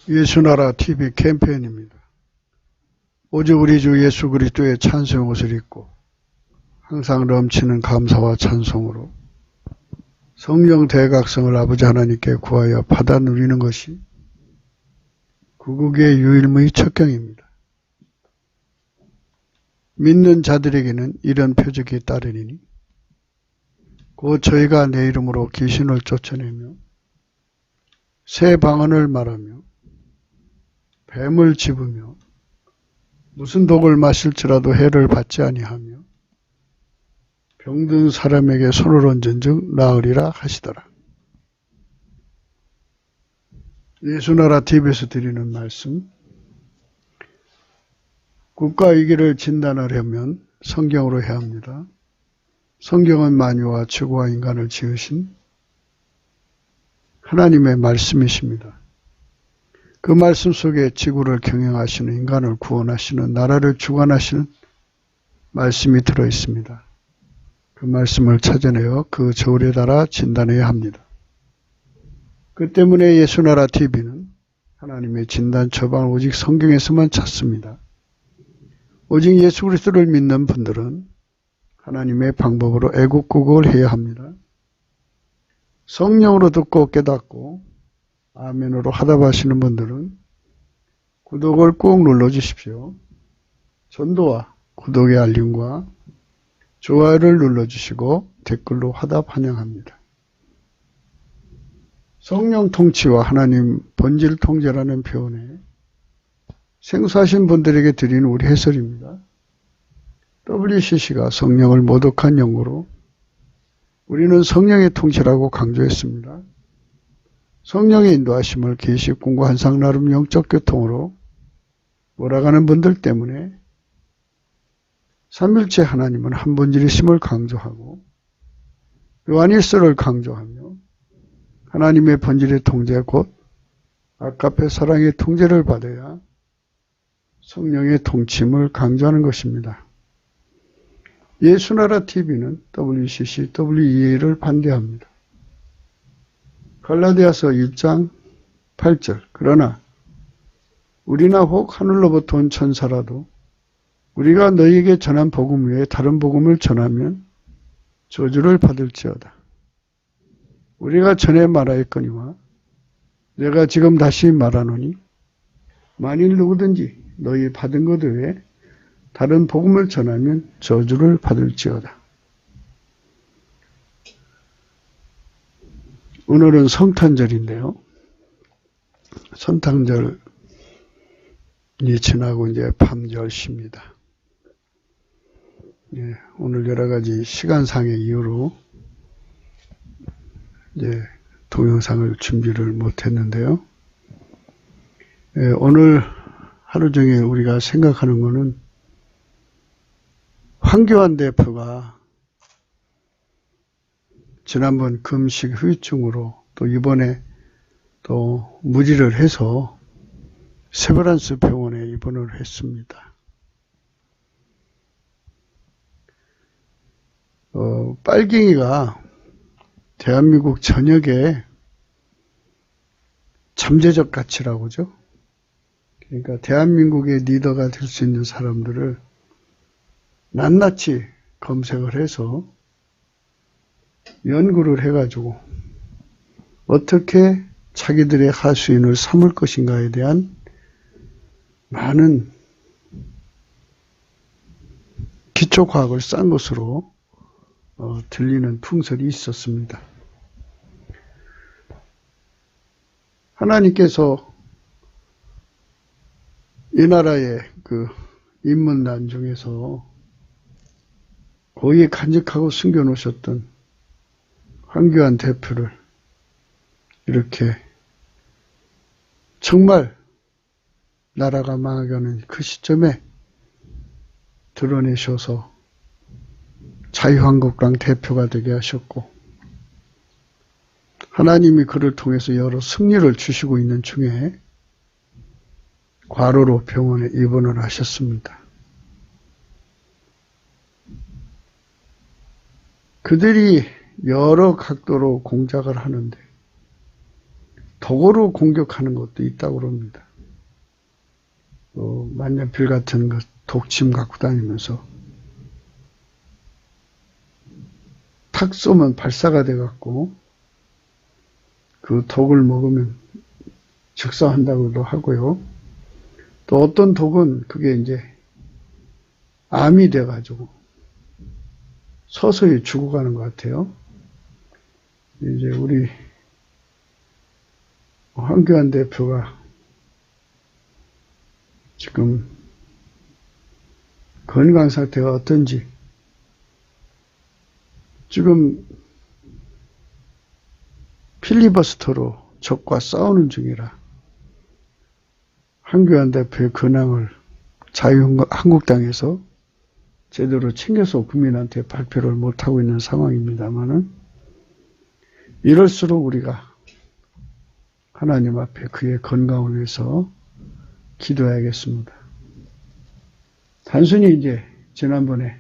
예수나라 TV 캠페인입니다. 오직 우리 주 예수 그리스도의 찬송 옷을 입고 항상 넘치는 감사와 찬송으로 성령 대각성을 아버지 하나님께 구하여 받아 누리는 것이 구국의 유일무이 첩경입니다. 믿는 자들에게는 이런 표적이 따르리니 곧 저희가 내 이름으로 귀신을 쫓아내며 새 방언을 말하며 뱀을 집으며 무슨 독을 마실지라도 해를 받지 아니하며 병든 사람에게 손을 얹은즉 나으리라 하시더라. 예수나라 TV에서 드리는 말씀, 국가 위기를 진단하려면 성경으로 해야 합니다. 성경은 만유와 지구와 인간을 지으신 하나님의 말씀이십니다. 그 말씀 속에 지구를 경영하시는, 인간을 구원하시는, 나라를 주관하시는 말씀이 들어있습니다. 그 말씀을 찾아내어 그 저울에 달아 진단해야 합니다. 그 때문에 예수나라 TV는 하나님의 진단 처방을 오직 성경에서만 찾습니다. 오직 예수 그리스도를 믿는 분들은 하나님의 방법으로 애국구국을 해야 합니다. 성령으로 듣고 깨닫고 아멘으로 화답하시는 분들은 구독을 꾹 눌러주십시오. 전도와 구독의 알림과 좋아요를 눌러주시고 댓글로 화답 환영합니다. 성령 통치와 하나님 본질 통제라는 표현에 생소하신 분들에게 드리는 우리 해설입니다. WCC가 성령을 모독한 연구로 우리는 성령의 통치라고 강조했습니다. 성령의 인도하심을 계시, 공부, 한상, 나름 영적 교통으로 몰아가는 분들 때문에 삼일체 하나님은 한 분이심을 강조하고 요한일서를 강조하며 하나님의 본질의 통제 곧 아까페 사랑의 통제를 받아야 성령의 통치임을 강조하는 것입니다. 예수나라 TV는 WCC, WEA를 반대합니다. 갈라디아서 1장 8절 그러나 우리나 혹 하늘로부터 온 천사라도 우리가 너희에게 전한 복음 외에 다른 복음을 전하면 저주를 받을지어다. 우리가 전에 말하였거니와 내가 지금 다시 말하노니 만일 누구든지 너희 받은 것 외에 다른 복음을 전하면 저주를 받을지어다. 오늘은 성탄절인데요. 성탄절이 지나고 이제 밤 10시입니다. 예, 오늘 여러 가지 시간상의 이유로 이제 동영상을 준비를 못했는데요. 예, 오늘 하루 종일 우리가 생각하는 것은 황교안 대표가 지난번 금식 후유증으로 또 이번에 또 무리를 해서 세브란스 병원에 입원을 했습니다. 빨갱이가 대한민국 전역에 잠재적 가치라고 하죠. 그러니까 대한민국의 리더가 될 수 있는 사람들을 낱낱이 검색을 해서 연구를 해가지고 어떻게 자기들의 하수인을 삼을 것인가에 대한 많은 기초과학을 싼 것으로 들리는 풍설이 있었습니다. 하나님께서 이 나라의 그 인문난 중에서 거의 간직하고 숨겨놓으셨던 황교안 대표를 이렇게 정말 나라가 망하게 하는 그 시점에 드러내셔서 자유한국당 대표가 되게 하셨고 하나님이 그를 통해서 여러 승리를 주시고 있는 중에 과로로 병원에 입원을 하셨습니다. 그들이 여러 각도로 공작을 하는데 독으로 공격하는 것도 있다고 그럽니다. 만년필 같은 것, 독침 갖고 다니면서 탁 쏘면 발사가 돼갖고 그 독을 먹으면 즉사한다고도 하고요. 또 어떤 독은 그게 이제 암이 돼가지고 서서히 죽어가는 것 같아요. 이제 우리 황교안 대표가 지금 건강 상태가 어떤지 지금 필리버스터로 적과 싸우는 중이라 황교안 대표의 근황을 자유한국당에서 제대로 챙겨서 국민한테 발표를 못하고 있는 상황입니다만은 이럴수록 우리가 하나님 앞에 그의 건강을 위해서 기도해야겠습니다. 단순히 이제 지난번에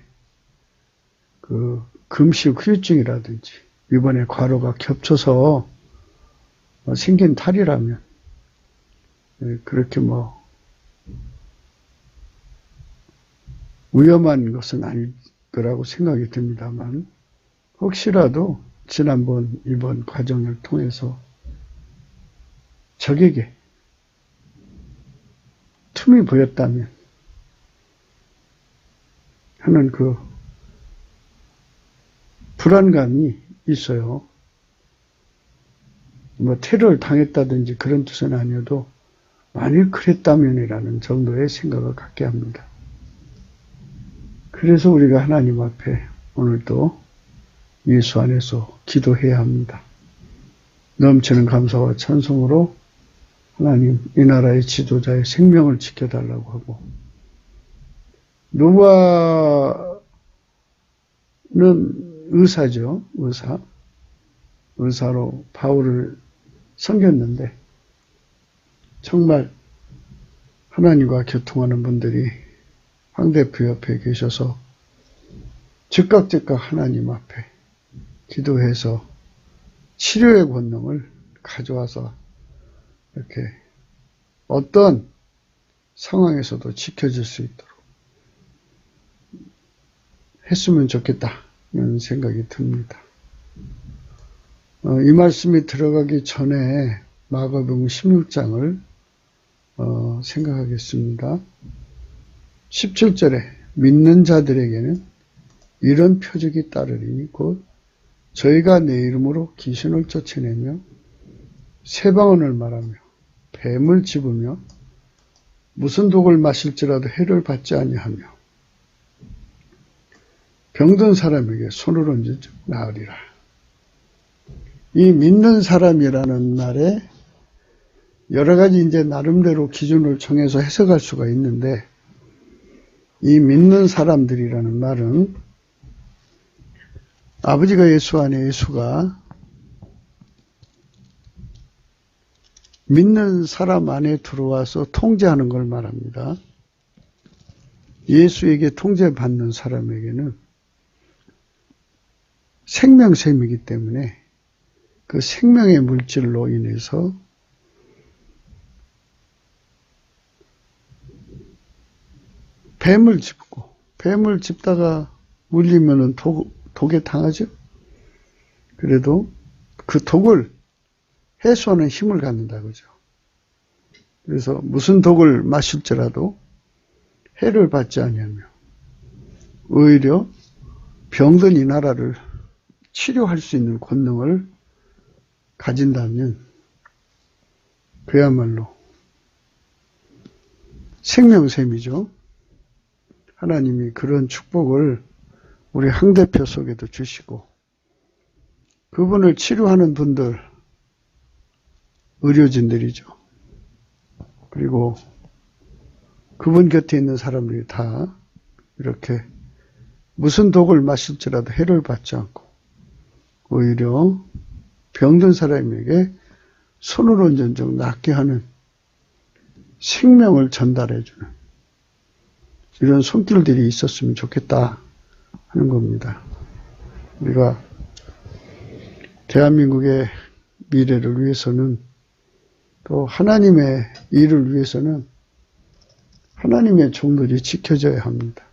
그 금식 후유증이라든지 이번에 과로가 겹쳐서 생긴 탈이라면 그렇게 위험한 것은 아닐 거라고 생각이 듭니다만 혹시라도 지난번 이번 과정을 통해서 적에게 틈이 보였다면 하는 그 불안감이 있어요. 테러를 당했다든지 그런 뜻은 아니어도 만일 그랬다면이라는 정도의 생각을 갖게 합니다. 그래서 우리가 하나님 앞에 오늘도 예수 안에서 기도해야 합니다. 넘치는 감사와 찬송으로 하나님 이 나라의 지도자의 생명을 지켜달라고 하고 노아는 의사죠. 의사로 바울을 섬겼는데 정말 하나님과 교통하는 분들이 황 대표 옆에 계셔서 즉각 하나님 앞에 기도해서 치료의 권능을 가져와서 이렇게 어떤 상황에서도 지켜질 수 있도록 했으면 좋겠다는 생각이 듭니다. 이 말씀이 들어가기 전에 마가복음 16장을 생각하겠습니다. 17절에 믿는 자들에게는 이런 표적이 따르리니 곧 저희가 내 이름으로 귀신을 쫓아내며 새방언을 말하며 뱀을 집으며 무슨 독을 마실지라도 해를 받지 아니하며 병든 사람에게 손을 얹은 즉 나으리라. 이 믿는 사람이라는 말에 여러 가지 이제 나름대로 기준을 정해서 해석할 수가 있는데 이 믿는 사람들이라는 말은 아버지가 예수 안에 예수가 믿는 사람 안에 들어와서 통제하는 걸 말합니다. 예수에게 통제받는 사람에게는 생명샘이기 때문에 그 생명의 물질로 인해서 뱀을 짚고 뱀을 짚다가 물리면은 독에 당하죠. 그래도 그 독을 해소하는 힘을 갖는다 그죠. 그래서 무슨 독을 마실지라도 해를 받지 아니하며 오히려 병든 이 나라를 치료할 수 있는 권능을 가진다면 그야말로 생명샘이죠. 하나님이 그런 축복을 우리 황 대표 속에도 주시고 그분을 치료하는 분들 의료진들이죠. 그리고 그분 곁에 있는 사람들이 다 이렇게 무슨 독을 마실지라도 해를 받지 않고 오히려 병든 사람에게 손을 얹은 즉 낫게 하는 생명을 전달해주는 이런 손길들이 있었으면 좋겠다 하는 겁니다. 우리가 대한민국의 미래를 위해서는 또 하나님의 일을 위해서는 하나님의 종들이 지켜져야 합니다.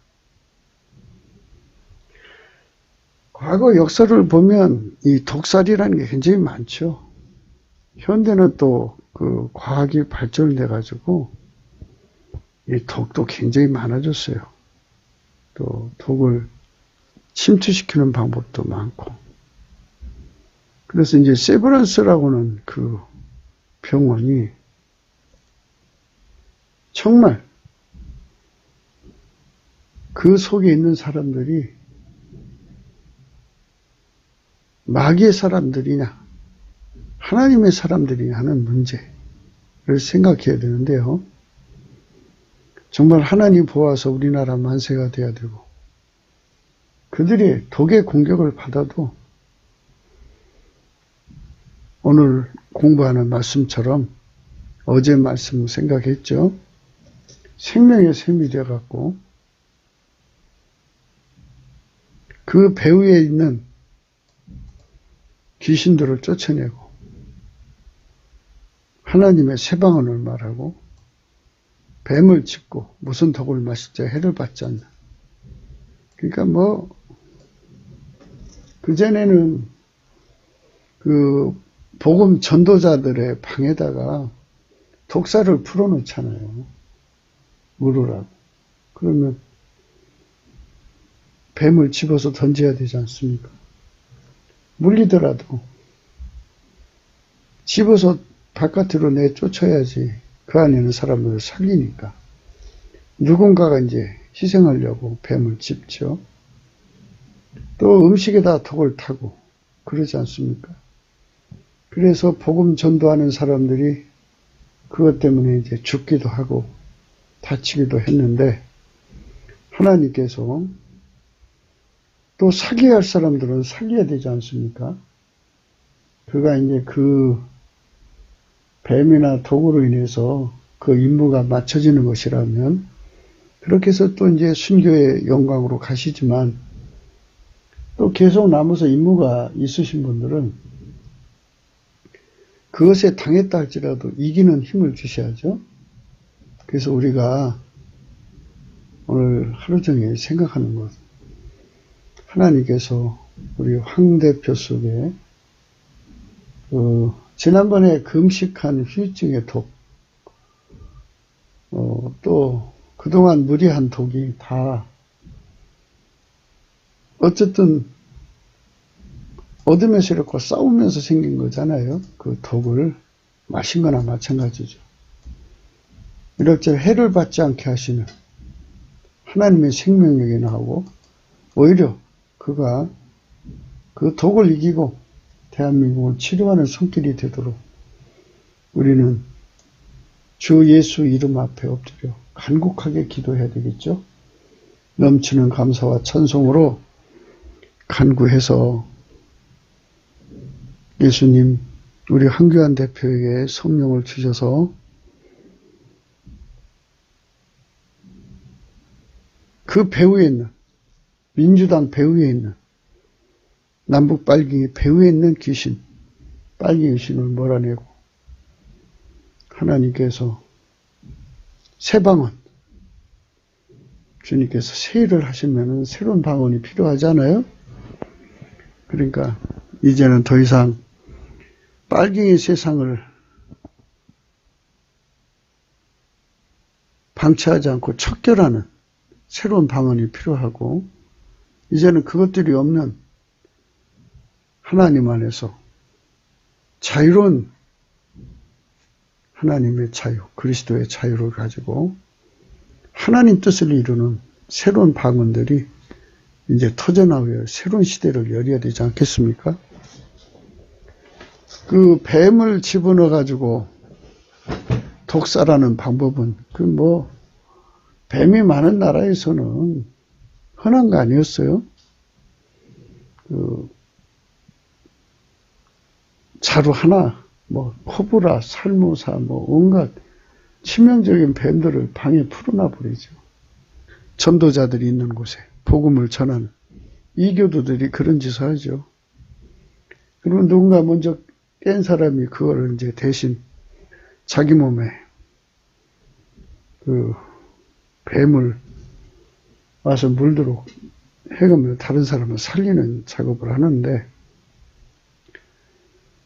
과거 역사를 보면 이 독살이라는 게 굉장히 많죠. 현대는 또 그 과학이 발전돼 가지고 이 독도 굉장히 많아졌어요. 또 독을 침투시키는 방법도 많고. 그래서 이제 세브란스라고는 그 병원이 정말 그 속에 있는 사람들이 마귀의 사람들이냐 하나님의 사람들이냐 하는 문제를 생각해야 되는데요. 정말 하나님 보아서 우리나라 만세가 돼야 되고 그들이 독의 공격을 받아도 오늘 공부하는 말씀처럼 어제 말씀 생각했죠. 생명의 샘이 되어갖고 그 배후에 있는 귀신들을 쫓아내고 하나님의 새 방언을 말하고 뱀을 짚고 무슨 독을 마실자 해를 받지 않나. 그러니까 그전에는 그 복음 전도자들의 방에다가 독사를 풀어놓잖아요. 물으라고. 그러면 뱀을 집어서 던져야 되지 않습니까? 물리더라도 집어서 바깥으로 내쫓아야지 그 안에 있는 사람들을 살리니까 누군가가 이제 희생하려고 뱀을 집죠. 또 음식에다 독을 타고 그러지 않습니까? 그래서 복음 전도하는 사람들이 그것 때문에 이제 죽기도 하고 다치기도 했는데 하나님께서 또 살려야 할 사람들은 살려야 되지 않습니까? 그가 이제 그 뱀이나 독으로 인해서 그 임무가 맞춰지는 것이라면 그렇게 해서 또 이제 순교의 영광으로 가시지만 또 계속 남아서 임무가 있으신 분들은 그것에 당했다 할지라도 이기는 힘을 주셔야죠. 그래서 우리가 오늘 하루 종일 생각하는 것, 하나님께서 우리 황 대표 속에 지난번에 금식한 후유증의 독, 또 그동안 무리한 독이 다 어쨌든 어둠의 세력과 싸우면서 생긴 거잖아요. 그 독을 마신 거나 마찬가지죠. 이렇게 해를 받지 않게 하시는 하나님의 생명력이 나오고 오히려 그가 그 독을 이기고 대한민국을 치료하는 손길이 되도록 우리는 주 예수 이름 앞에 엎드려 간곡하게 기도해야 되겠죠. 넘치는 감사와 찬송으로 간구해서 예수님 우리 황교안 대표에게 성령을 주셔서 그 배후에 있는 민주당 배후에 있는 남북 빨갱이 배후에 있는 귀신, 빨갱이 신을 몰아내고 하나님께서 새 방언, 주님께서 새 일을 하시면 새로운 방언이 필요하잖아요. 그러니까 이제는 더 이상 빨갱이 세상을 방치하지 않고 척결하는 새로운 방언이 필요하고 이제는 그것들이 없는 하나님 안에서 자유로운 하나님의 자유, 그리스도의 자유를 가지고 하나님 뜻을 이루는 새로운 방언들이 이제 터져나와야 새로운 시대를 열어야 되지 않겠습니까? 그 뱀을 집어넣어 가지고 독살하는 방법은 뱀이 많은 나라에서는 흔한 거 아니었어요? 자루 하나, 코브라, 살모사, 온갖 치명적인 뱀들을 방에 풀어놔 버리죠. 전도자들이 있는 곳에 복음을 전하는 이교도들이 그런 짓을 하죠. 그러면 누군가 먼저 깬 사람이 그거를 이제 대신 자기 몸에 그 뱀을 와서 물도록 해가며 다른 사람을 살리는 작업을 하는데,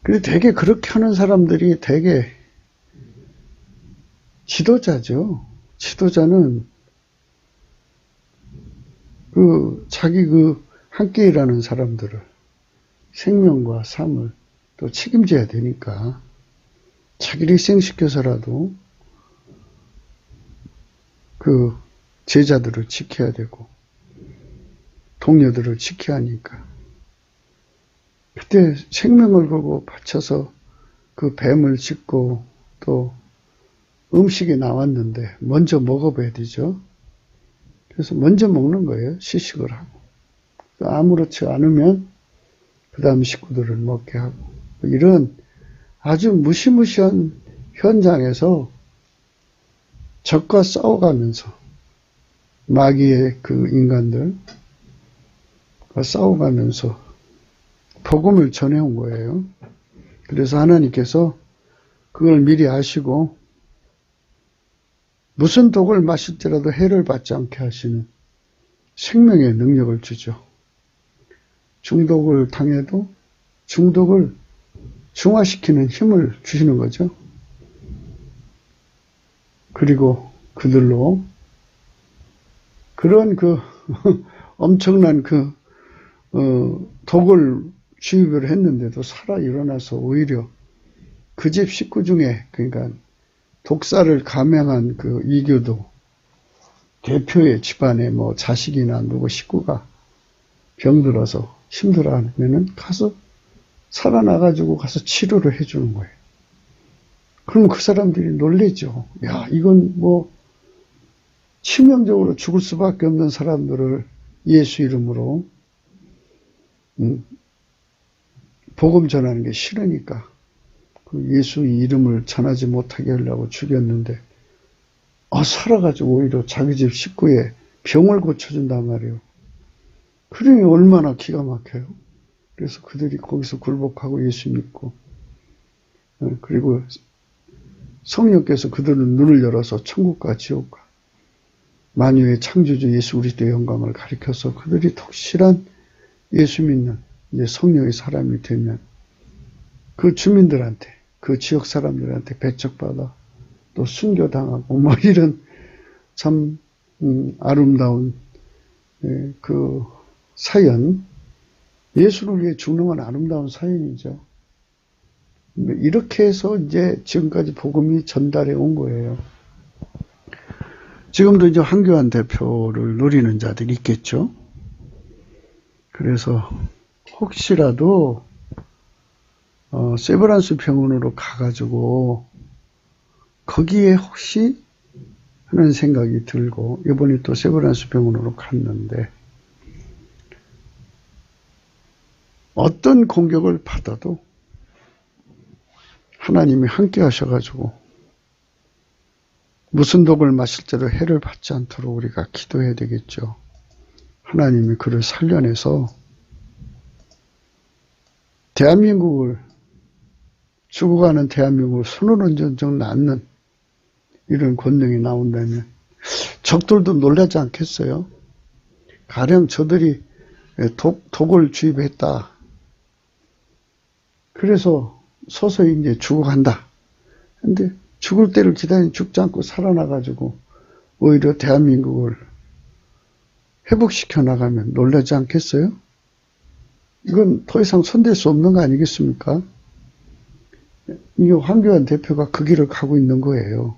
근데 되게 그렇게 하는 사람들이 되게 지도자죠. 지도자는 자기 함께 일하는 사람들을 생명과 삶을 또 책임져야 되니까 자기를 희생시켜서라도 그 제자들을 지켜야 되고 동료들을 지켜야 하니까 그때 생명을 걸고 바쳐서 그 뱀을 짚고 또 음식이 나왔는데 먼저 먹어봐야 되죠. 그래서 먼저 먹는 거예요. 시식을 하고. 아무렇지 않으면 그 다음 식구들을 먹게 하고. 이런 아주 무시무시한 현장에서 적과 싸워가면서 마귀의 그 인간들과 싸워가면서 복음을 전해온 거예요. 그래서 하나님께서 그걸 미리 아시고 무슨 독을 마실지라도 해를 받지 않게 하시는 생명의 능력을 주죠. 중독을 당해도 중독을 중화시키는 힘을 주시는 거죠. 그리고 그들로 그런 엄청난 독을 주입을 했는데도 살아 일어나서 오히려 그 집 식구 중에, 그러니까 독사를 감행한 이교도 대표의 집안에 자식이나 누구 식구가 병들어서 힘들어 하면은 가서 살아나가지고 가서 치료를 해주는 거예요. 그러면 그 사람들이 놀래죠. 야, 이건 치명적으로 죽을 수밖에 없는 사람들을 예수 이름으로 복음 전하는 게 싫으니까 예수 이름을 전하지 못하게 하려고 죽였는데 살아가지고 오히려 자기 집 식구의 병을 고쳐준단 말이에요. 그러니 얼마나 기가 막혀요. 그래서 그들이 거기서 굴복하고 예수 믿고, 그리고 성령께서 그들의 눈을 열어서 천국과 지옥과 만유의 창조주 예수 그리스도의 영광을 가리켜서 그들이 독실한 예수 믿는 이제 성령의 사람이 되면 그 주민들한테, 그 지역 사람들한테 배척받아 또 순교당하고 이런 참 아름다운 그 사연, 예수를 위해 죽는 건 아름다운 사연이죠. 이렇게 해서 이제 지금까지 복음이 전달해 온 거예요. 지금도 이제 황교안 대표를 노리는 자들이 있겠죠. 그래서 혹시라도 세브란스 병원으로 가가지고 거기에 혹시 하는 생각이 들고 이번에 또 세브란스 병원으로 갔는데 어떤 공격을 받아도 하나님이 함께 하셔가지고 무슨 독을 마실지라도 해를 받지 않도록 우리가 기도해야 되겠죠. 하나님이 그를 살려내서 대한민국을, 죽어가는 대한민국을 손으로전정 낳는 이런 권능이 나온다면 적들도 놀라지 않겠어요? 가령 저들이 독을 주입했다. 그래서 서서히 이제 죽어간다. 근데 죽을 때를 기다리니 죽지 않고 살아나가지고 오히려 대한민국을 회복시켜 나가면 놀라지 않겠어요? 이건 더 이상 손댈 수 없는 거 아니겠습니까? 이게 황교안 대표가 그 길을 가고 있는 거예요.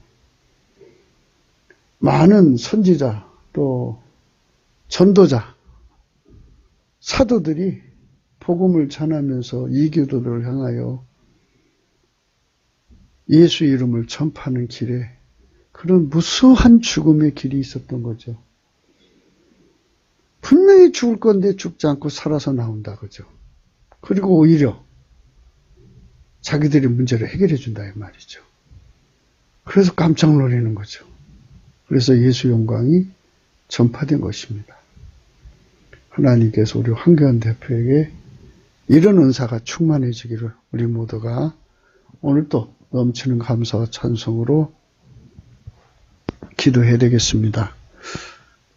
많은 선지자, 또 전도자, 사도들이 복음을 전하면서 이교도들을 향하여 예수 이름을 전파하는 길에 그런 무수한 죽음의 길이 있었던 거죠. 분명히 죽을 건데 죽지 않고 살아서 나온다 그죠. 그리고 오히려 자기들의 문제를 해결해 준다 이 말이죠. 그래서 깜짝 놀라는 거죠. 그래서 예수 영광이 전파된 것입니다. 하나님께서 우리 황교안 대표에게 이런 은사가 충만해지기를 우리 모두가 오늘 또 넘치는 감사와 찬송으로 기도해야 되겠습니다.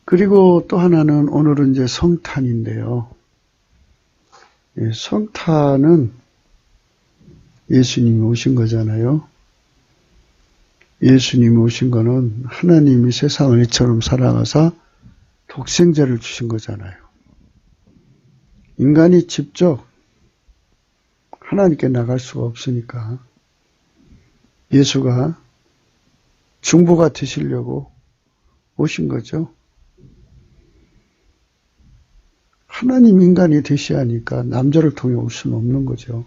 그리고 또 하나는 오늘은 이제 성탄인데요. 성탄은 예수님이 오신 거잖아요. 예수님이 오신 거는 하나님이 세상을 이처럼 사랑하사 독생자를 주신 거잖아요. 인간이 직접 하나님께 나갈 수가 없으니까 예수가 중보가 되시려고 오신 거죠. 하나님 인간이 되셔야 하니까 남자를 통해 올 수는 없는 거죠.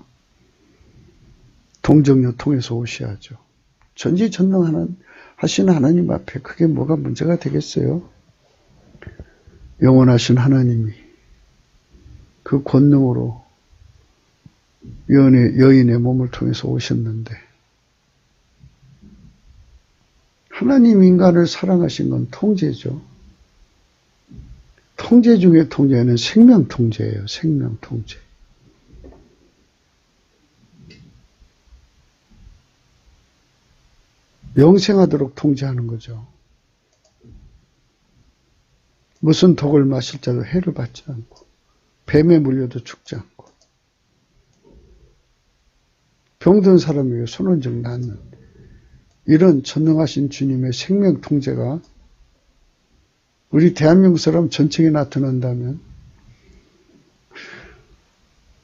동정녀 통해서 오셔야죠. 전지전능하시는 하나님 앞에 그게 뭐가 문제가 되겠어요? 영원하신 하나님이 그 권능으로 여인의 몸을 통해서 오셨는데 하나님 인간을 사랑하신 건 통제죠. 통제 중에 통제는 생명 통제예요. 생명 통제. 영생하도록 통제하는 거죠. 무슨 독을 마실 자도 해를 받지 않고 뱀에 물려도 죽지 않고 병든 사람에게 손원적 낫는 이런 전능하신 주님의 생명 통제가 우리 대한민국 사람 전체에 나타난다면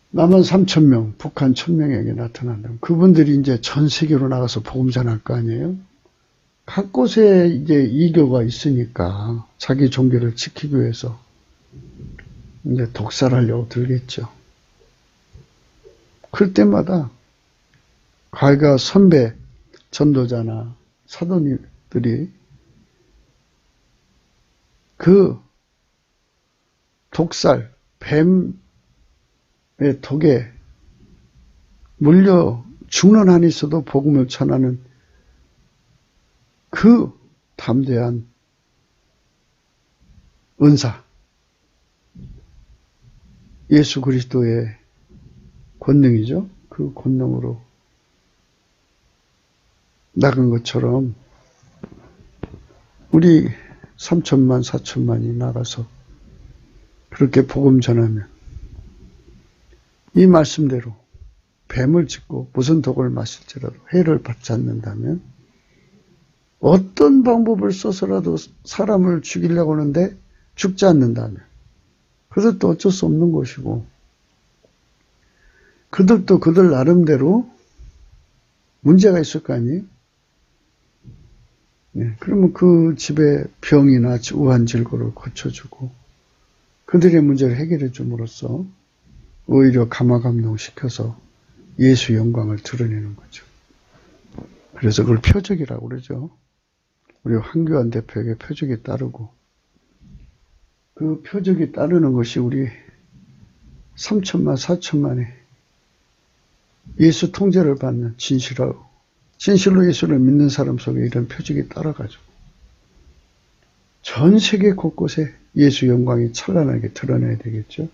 남한 3,000명, 북한 1,000명에게 나타난다면 그분들이 이제 전 세계로 나가서 복음 전할 거 아니에요? 각 곳에 이제 이교가 있으니까 자기 종교를 지키기 위해서 이제 독살하려고 들겠죠. 그럴 때마다 과거 선배 전도자나 사도님들이 그 독살, 뱀의 독에 물려 죽는 한이 있어도 복음을 전하는 그 담대한 은사, 예수 그리스도의 권능이죠. 그 권능으로 나간 것처럼 우리 3천만, 4천만이 나가서 그렇게 복음 전하면 이 말씀대로 뱀을 짚고 무슨 독을 마실지라도 해를 받지 않는다면 어떤 방법을 써서라도 사람을 죽이려고 하는데 죽지 않는다면 그것도 어쩔 수 없는 것이고 그들도 그들 나름대로 문제가 있을 거 아니에요? 그러면 그 집의 병이나 우한 질고를 고쳐주고 그들의 문제를 해결해 줌으로써 오히려 감화감동시켜서 예수 영광을 드러내는 거죠. 그래서 그걸 표적이라고 그러죠. 우리 황교안 대표에게 표적이 따르고 그 표적이 따르는 것이 우리 3천만, 4천만의 예수 통제를 받는 진실로 예수를 믿는 사람 속에 이런 표적이 따라가지고 전 세계 곳곳에 예수 영광이 찬란하게 드러나야 되겠죠.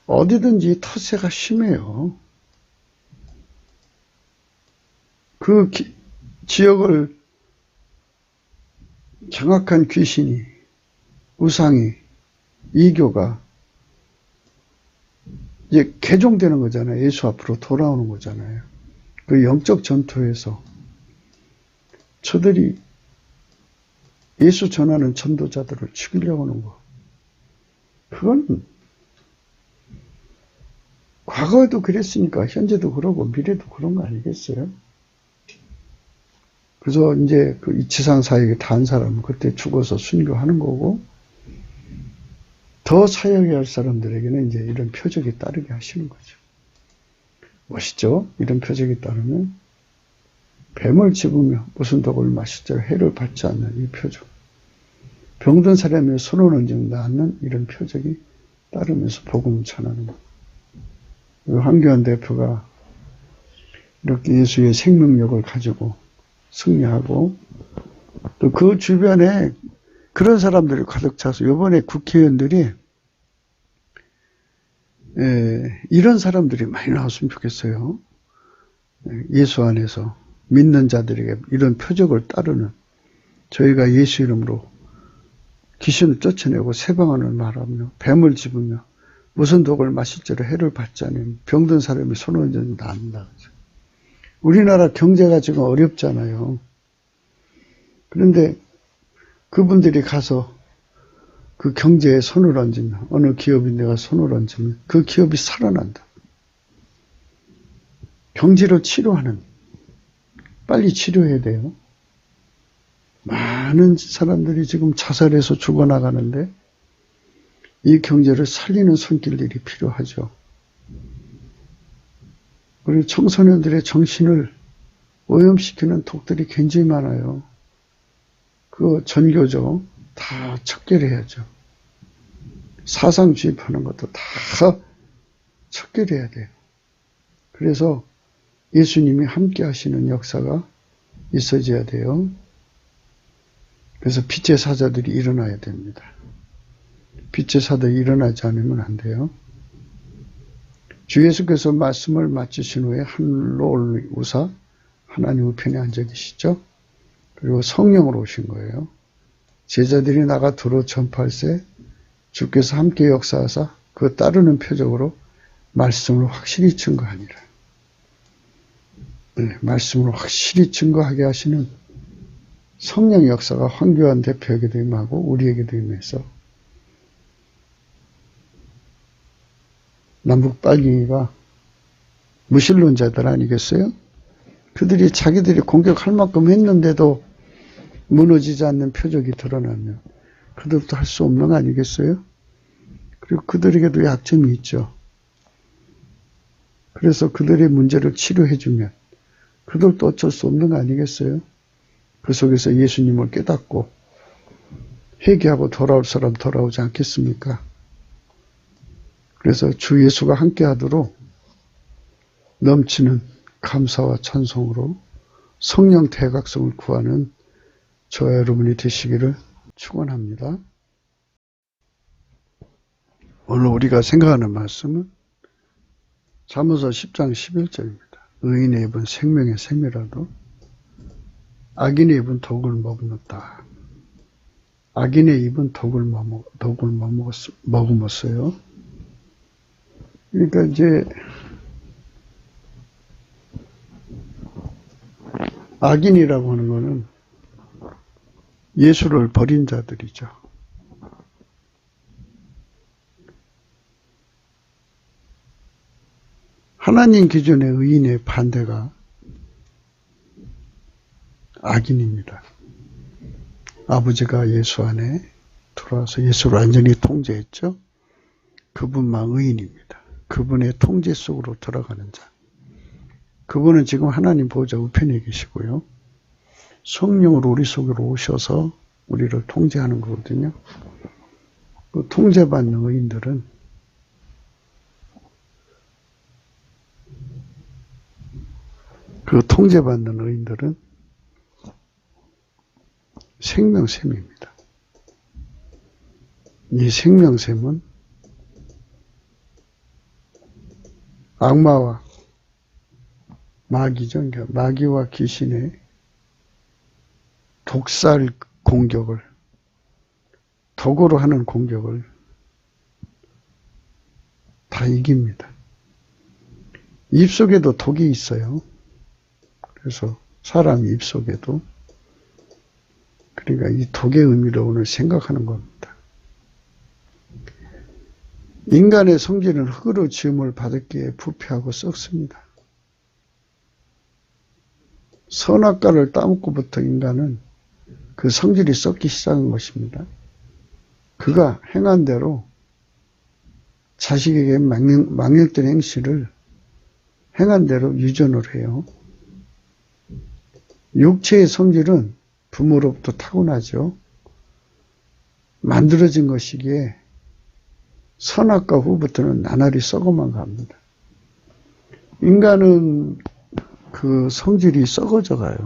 어디든지 터세가 심해요. 그 지역을 정확한 귀신이, 우상이, 이교가 이제 개종되는 거잖아요. 예수 앞으로 돌아오는 거잖아요. 그 영적 전투에서 저들이 예수 전하는 전도자들을 죽이려고 하는 거. 그건 과거에도 그랬으니까 현재도 그러고 미래도 그런 거 아니겠어요? 그래서 이제 그 지상 사역에 다한 사람은 그때 죽어서 순교하는 거고 더 사역해야 할 사람들에게는 이제 이런 표적이 따르게 하시는 거죠. 멋있죠? 이런 표적이 따르면 뱀을 집으며 무슨 독을 마실지라 해를 받지 않는 이 표적. 병든 사람의 손을 얹어 낫는 이런 표적이 따르면서 복음을 전하는 것. 황교안 대표가 이렇게 예수의 생명력을 가지고 승리하고 또 그 주변에 그런 사람들이 가득 차서 이번에 국회의원들이 이런 사람들이 많이 나왔으면 좋겠어요. 예수 안에서 믿는 자들에게 이런 표적을 따르는 저희가 예수 이름으로 귀신을 쫓아내고 세방언을 말하며 뱀을 집으며 무슨 독을 마실지로 해를 받지 않으면 병든 사람이 손을 얹으면 낫는다. 우리나라 경제가 지금 어렵잖아요. 그런데 그분들이 가서 그 경제에 손을 얹으면 어느 기업이 내가 손을 얹으면 그 기업이 살아난다. 경제를 치료하는 빨리 치료해야 돼요. 많은 사람들이 지금 자살해서 죽어나가는데 이 경제를 살리는 손길들이 필요하죠. 우리 청소년들의 정신을 오염시키는 독들이 굉장히 많아요. 그거 전교조 다 척결해야죠. 사상 주입하는 것도 다 척결해야 돼요. 그래서 예수님이 함께 하시는 역사가 있어져야 돼요. 그래서 빛의 사자들이 일어나야 됩니다. 빛의 사자들이 일어나지 않으면 안 돼요. 주 예수께서 말씀을 마치신 후에 하늘로 올리우사 하나님 우편에 앉아 계시죠. 그리고 성령으로 오신 거예요. 제자들이 나가 두루 전파할세 주께서 함께 역사하사 그 따르는 표적으로 말씀을 확실히 증거하니라. 네, 말씀으로 확실히 증거하게 하시는 성령 역사가 황교안 대표에게도 임하고 우리에게도 임해서 남북 빨갱이가 무신론자들 아니겠어요? 그들이 자기들이 공격할 만큼 했는데도 무너지지 않는 표적이 드러나면 그들도 할 수 없는 거 아니겠어요? 그리고 그들에게도 약점이 있죠. 그래서 그들의 문제를 치료해주면 그들도 어쩔 수 없는 거 아니겠어요? 그 속에서 예수님을 깨닫고 회개하고 돌아올 사람 돌아오지 않겠습니까? 그래서 주 예수가 함께하도록 넘치는 감사와 찬송으로 성령 대각성을 구하는 저와 여러분이 되시기를 축원합니다. 오늘 우리가 생각하는 말씀은 잠언서 10장 11절입니다. 의인의 입은 생명의 샘이라도 악인의 입은 독을 머금었다. 악인의 입은 독을 머금었어요. 그러니까 이제 악인이라고 하는 것은 예수를 버린 자들이죠. 하나님 기준의 의인의 반대가 악인입니다. 아버지가 예수 안에 들어와서 예수를 완전히 통제했죠. 그분만 의인입니다. 그분의 통제 속으로 들어가는 자. 그분은 지금 하나님 보호자 우편에 계시고요. 성령으로 우리 속으로 오셔서 우리를 통제하는 거거든요. 그 통제받는 의인들은 생명샘입니다. 이 생명샘은 악마와 마귀죠. 그러니까 마귀와 귀신의 독살 공격을, 독으로 하는 공격을 다 이깁니다. 입속에도 독이 있어요. 그래서 사람 입속에도, 그러니까 이 독의 의미를 오늘 생각하는 겁니다. 인간의 성질은 흙으로 지음을 받았기에 부패하고 썩습니다. 선악과를 따먹고부터 인간은 그 성질이 썩기 시작한 것입니다. 그가 행한 대로 자식에게 망령된 행실을 행한 대로 유전을 해요. 육체의 성질은 부모로부터 타고나죠. 만들어진 것이기에 선악과 후부터는 나날이 썩어만 갑니다. 인간은 그 성질이 썩어져 가요.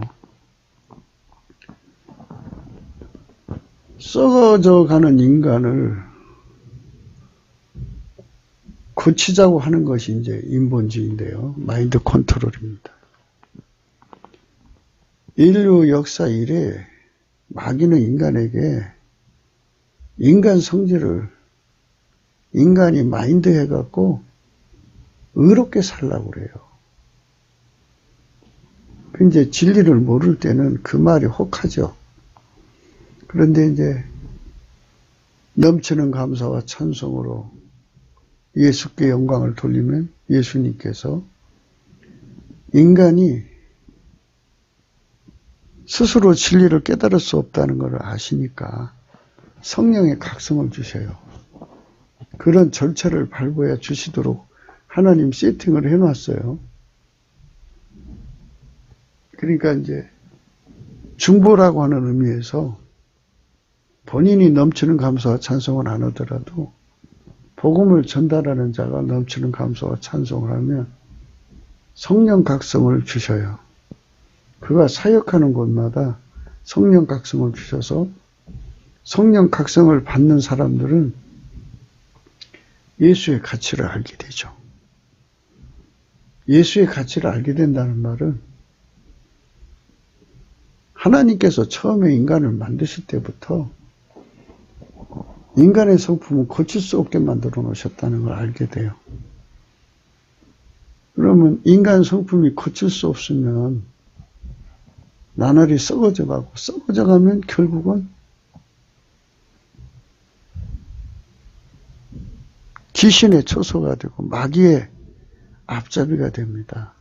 썩어져 가는 인간을 고치자고 하는 것이 이제 인본주의인데요. 마인드 컨트롤입니다. 인류 역사 이래 마귀는 인간에게 인간 성질을 인간이 마인드 해갖고 의롭게 살라고 그래요. 이제 진리를 모를 때는 그 말이 혹하죠. 그런데 이제 넘치는 감사와 찬송으로 예수께 영광을 돌리면 예수님께서 인간이 스스로 진리를 깨달을 수 없다는 것을 아시니까 성령의 각성을 주셔요. 그런 절차를 밟아야 주시도록 하나님 세팅을 해놨어요. 그러니까 이제 중보라고 하는 의미에서 본인이 넘치는 감사와 찬송을 안 하더라도 복음을 전달하는 자가 넘치는 감사와 찬송을 하면 성령 각성을 주셔요. 그가 사역하는 곳마다 성령 각성을 주셔서 성령 각성을 받는 사람들은 예수의 가치를 알게 되죠. 예수의 가치를 알게 된다는 말은 하나님께서 처음에 인간을 만드실 때부터 인간의 성품은 고칠 수 없게 만들어 놓으셨다는 걸 알게 돼요. 그러면 인간 성품이 고칠 수 없으면 나날이 썩어져 가고 썩어져 가면 결국은 귀신의 처소가 되고 마귀의 앞잡이가 됩니다.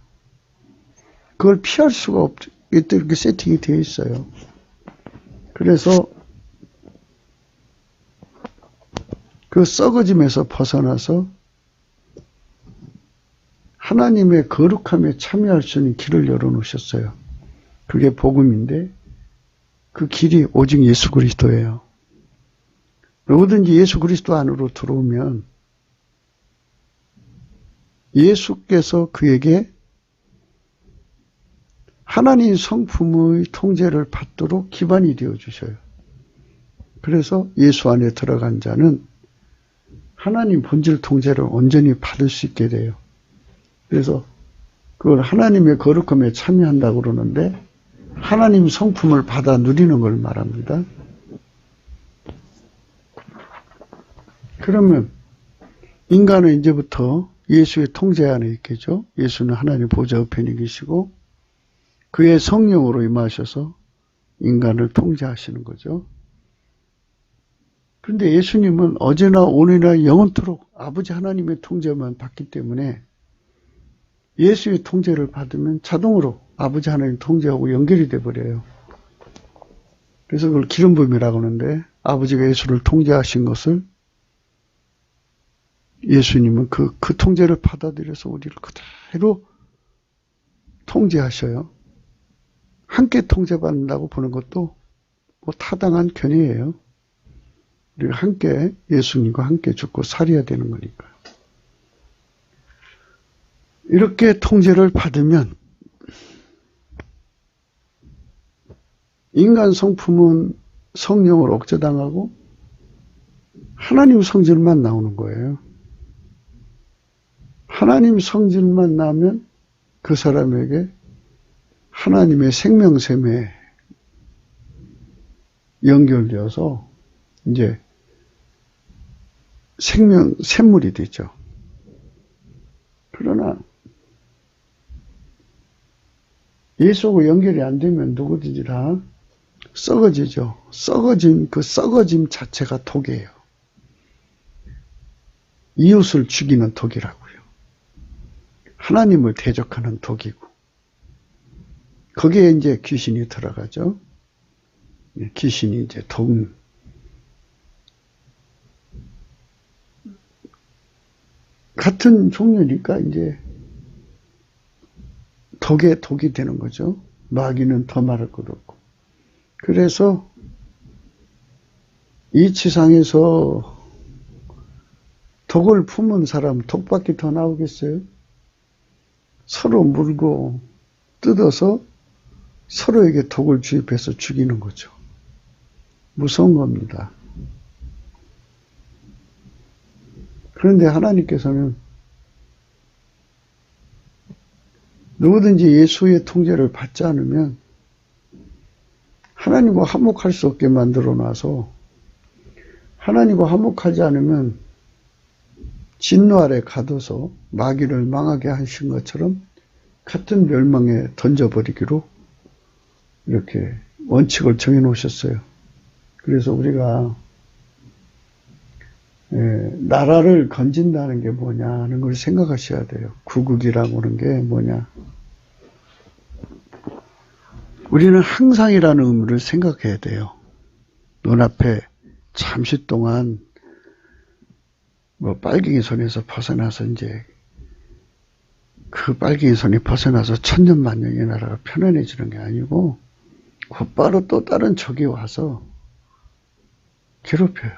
그걸 피할 수가 없죠. 이렇게 세팅이 되어 있어요. 그래서 그 썩어짐에서 벗어나서 하나님의 거룩함에 참여할 수 있는 길을 열어놓으셨어요. 그게 복음인데 그 길이 오직 예수 그리스도예요. 누구든지 예수 그리스도 안으로 들어오면 예수께서 그에게 하나님 성품의 통제를 받도록 기반이 되어주셔요. 그래서 예수 안에 들어간 자는 하나님 본질 통제를 온전히 받을 수 있게 돼요. 그래서 그걸 하나님의 거룩함에 참여한다고 그러는데 하나님 성품을 받아 누리는 걸 말합니다. 그러면 인간은 이제부터 예수의 통제 안에 있겠죠. 예수는 하나님 보좌 우편에 계시고 그의 성령으로 임하셔서 인간을 통제하시는 거죠. 그런데 예수님은 어제나 오늘이나 영원토록 아버지 하나님의 통제만 받기 때문에 예수의 통제를 받으면 자동으로 아버지 하나님 통제하고 연결이 돼버려요. 그래서 그걸 기름 부음이라고 하는데 아버지가 예수를 통제하신 것을 예수님은 그 통제를 받아들여서 우리를 그대로 통제하셔요. 함께 통제받는다고 보는 것도 뭐 타당한 견해예요. 우리가 함께 예수님과 함께 죽고 살아야 되는 거니까요. 이렇게 통제를 받으면 인간 성품은 성령을 억제당하고 하나님 성질만 나오는 거예요. 하나님 성질만 나면 그 사람에게 하나님의 생명샘에 연결되어서 이제 샘물이 되죠. 그러나 예수하고 연결이 안 되면 누구든지 다 썩어지죠. 그 썩어짐 자체가 독이에요. 이웃을 죽이는 독이라고요. 하나님을 대적하는 독이고. 거기에 이제 귀신이 들어가죠. 귀신이 이제 같은 종류니까 이제 독이 되는 거죠. 마귀는 더 말할 것 없고. 그래서 이 지상에서 독을 품은 사람 독밖에 더 나오겠어요? 서로 물고 뜯어서 서로에게 독을 주입해서 죽이는 거죠. 무서운 겁니다. 그런데 하나님께서는 누구든지 예수의 통제를 받지 않으면 하나님과 화목할 수 없게 만들어 놔서 하나님과 화목하지 않으면 진노 아래 가둬서 마귀를 망하게 하신 것처럼 같은 멸망에 던져버리기로 이렇게 원칙을 정해놓으셨어요. 그래서 우리가 나라를 건진다는 게 뭐냐 하는 걸 생각하셔야 돼요. 구국이라고 하는 게 뭐냐. 우리는 항상이라는 의미를 생각해야 돼요. 눈앞에 잠시 동안 빨갱이 손에서 벗어나서 이제 그 빨갱이 손이 벗어나서 천년만년의 나라가 편안해지는 게 아니고 곧바로 또 다른 적이 와서 괴롭혀요.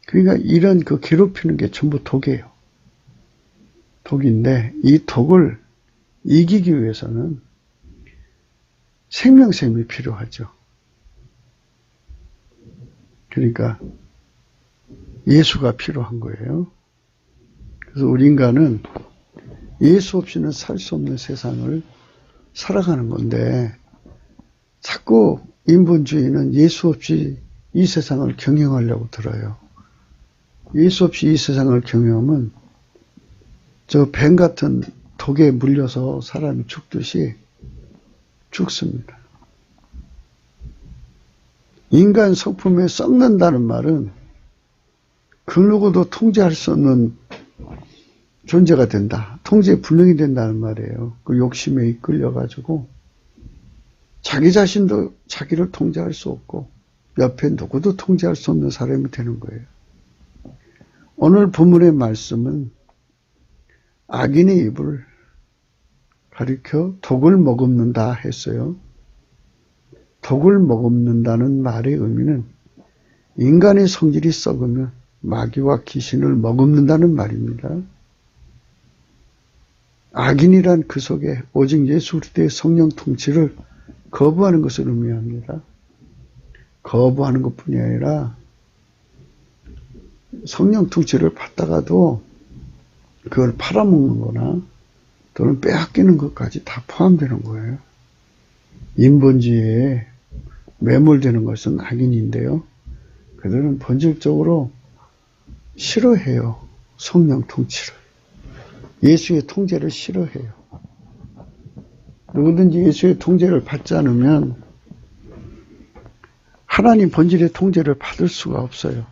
그러니까 이런 그 괴롭히는 게 전부 독이에요. 독인데 이 독을 이기기 위해서는 생명샘이 필요하죠. 그러니까 예수가 필요한 거예요. 그래서 우리 인간은 예수 없이는 살 수 없는 세상을 살아가는 건데 자꾸 인본주의는 예수 없이 이 세상을 경영하려고 들어요. 예수 없이 이 세상을 경영하면 저 뱀 같은 독에 물려서 사람이 죽듯이 죽습니다. 인간 성품에 썩는다는 말은 그 누구도 통제할 수 없는 존재가 된다. 통제 불능이 된다는 말이에요. 그 욕심에 이끌려가지고 자기 자신도 자기를 통제할 수 없고 옆에 누구도 통제할 수 없는 사람이 되는 거예요. 오늘 본문의 말씀은 악인의 입을 가리켜 독을 머금는다 했어요. 독을 머금는다는 말의 의미는 인간의 성질이 썩으면 마귀와 귀신을 머금는다는 말입니다. 악인이란 그 속에 오직 예수 그리스도의 성령 통치를 거부하는 것을 의미합니다. 거부하는 것뿐이 아니라 성령 통치를 받다가도 그걸 팔아먹는 거나 또는 빼앗기는 것까지 다 포함되는 거예요. 인본주의에 매몰되는 것은 악인인데요. 그들은 본질적으로 싫어해요. 성령 통치를. 예수의 통제를 싫어해요. 누구든지 예수의 통제를 받지 않으면 하나님 본질의 통제를 받을 수가 없어요.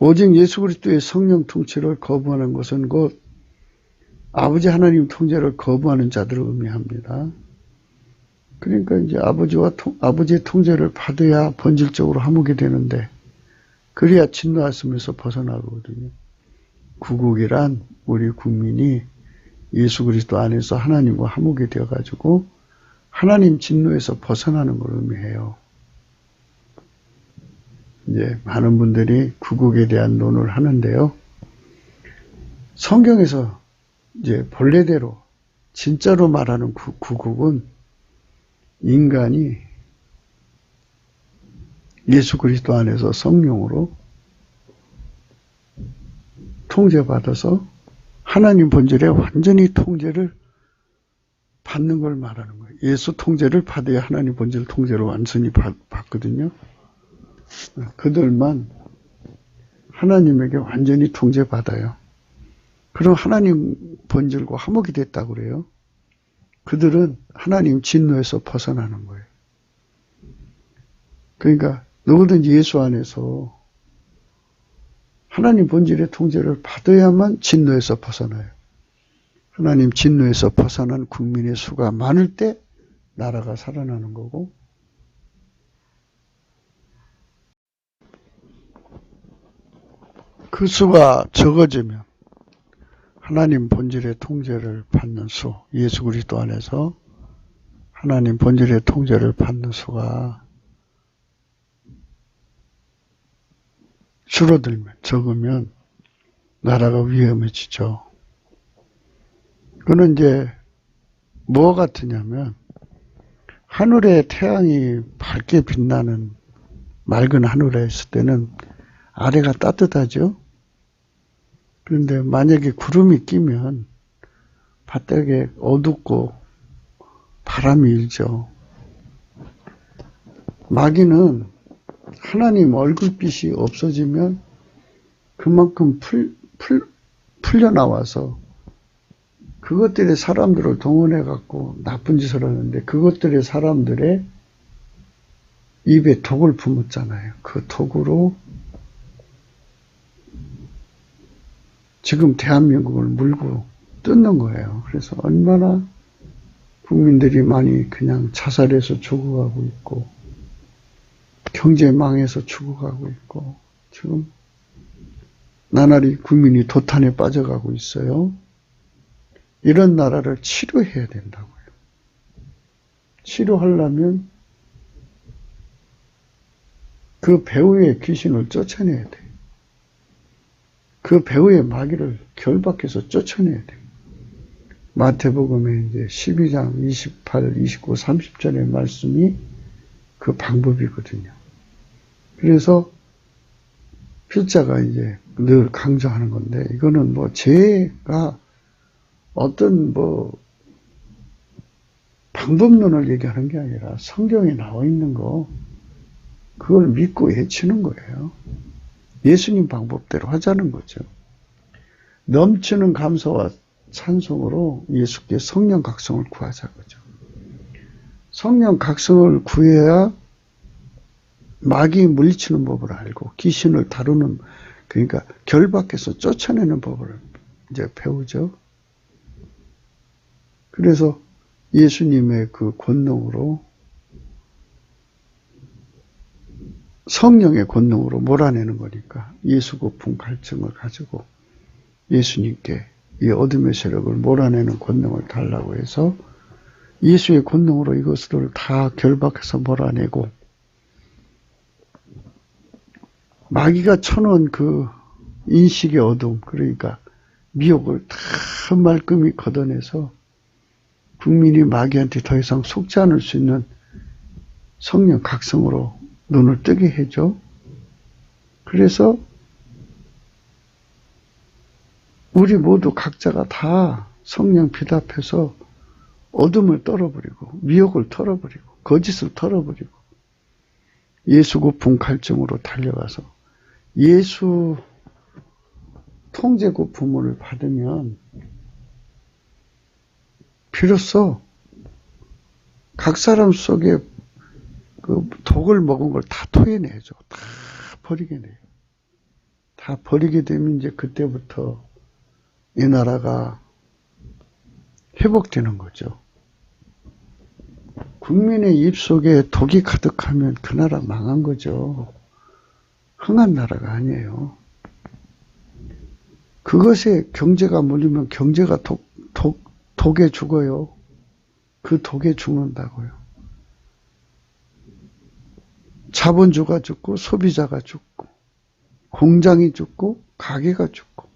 오직 예수 그리스도의 성령 통치를 거부하는 것은 곧 아버지 하나님 통제를 거부하는 자들을 의미합니다. 그러니까 이제 아버지의 통제를 받아야 본질적으로 화목이 되는데 그래야 진노하심에서 벗어나거든요. 구국이란 우리 국민이 예수 그리스도 안에서 하나님과 화목이 되어가지고 하나님 진노에서 벗어나는 걸 의미해요. 이제 많은 분들이 구국에 대한 논을 하는데요. 성경에서 이제 본래대로 진짜로 말하는 구국은 인간이 예수 그리스도 안에서 성령으로 통제받아서 하나님 본질에 완전히 통제를 받는 걸 말하는 거예요. 예수 통제를 받아야 하나님 본질 통제를 완전히 받거든요. 그들만 하나님에게 완전히 통제받아요. 그럼 하나님 본질과 화목이 됐다고 그래요. 그들은 하나님 진노에서 벗어나는 거예요. 그러니까 누구든지 예수 안에서 하나님 본질의 통제를 받아야만 진노에서 벗어나요. 하나님 진노에서 벗어난 국민의 수가 많을 때 나라가 살아나는 거고 그 수가 적어지면 하나님 본질의 통제를 받는 수, 예수 그리스도 안에서 하나님 본질의 통제를 받는 수가 줄어들면, 적으면 나라가 위험해지죠. 그는 이제 뭐 같으냐면 하늘에 태양이 밝게 빛나는 맑은 하늘에 있을 때는 아래가 따뜻하죠. 그런데 만약에 구름이 끼면 밭되게 어둡고 바람이 일죠. 마귀는 하나님 얼굴빛이 없어지면 그만큼 풀려나와서 그것들의 사람들을 동원해 갖고 나쁜 짓을 하는데, 그것들의 사람들의 입에 독을 품었잖아요. 그 독으로 지금 대한민국을 물고 뜯는 거예요. 그래서 얼마나 국민들이 많이 그냥 자살해서 죽어가고 있고, 경제 망해서 죽어가고 있고, 지금 나날이 국민이 도탄에 빠져가고 있어요. 이런 나라를 치료해야 된다고요. 치료하려면 그 배후의 귀신을 쫓아내야 돼요. 그 배후의 마귀를 결박해서 쫓아내야 돼요. 마태복음의 이제 12장 28, 29, 30절의 말씀이 그 방법이거든요. 그래서 필자가 이제 늘 강조하는 건데, 이거는 뭐 제가 어떤 뭐 방법론을 얘기하는 게 아니라 성경에 나와 있는 거, 그걸 믿고 외치는 거예요. 예수님 방법대로 하자는 거죠. 넘치는 감사와 찬송으로 예수께 성령 각성을 구하자고죠. 성령 각성을 구해야 마귀 물리치는 법을 알고 귀신을 다루는, 그러니까 결박해서 쫓아내는 법을 이제 배우죠. 그래서 예수님의 그 권능으로, 성령의 권능으로 몰아내는 거니까 예수 고품 갈증을 가지고 예수님께 이 어둠의 세력을 몰아내는 권능을 달라고 해서 예수의 권능으로 이것을 다 결박해서 몰아내고, 마귀가 쳐놓은 그 인식의 어둠, 그러니까 미혹을 다 말끔히 걷어내서 국민이 마귀한테 더 이상 속지 않을 수 있는 성령 각성으로 눈을 뜨게 해줘. 그래서 우리 모두 각자가 다 성령 비답해서 어둠을 떨어버리고 미혹을 털어버리고 거짓을 털어버리고 예수 고품 갈증으로 달려가서 예수 통제 고품을 받으면 비로소 각 사람 속에 그 독을 먹은 걸 다 토해내죠. 다 버리게 돼요. 다 버리게 되면 이제 그때부터 이 나라가 회복되는 거죠. 국민의 입속에 독이 가득하면 그 나라 망한 거죠. 흥한 나라가 아니에요. 그것에 경제가 몰리면 경제가 독에 죽어요. 그 독에 죽는다고요. 자본주가 죽고 소비자가 죽고 공장이 죽고 가게가 죽고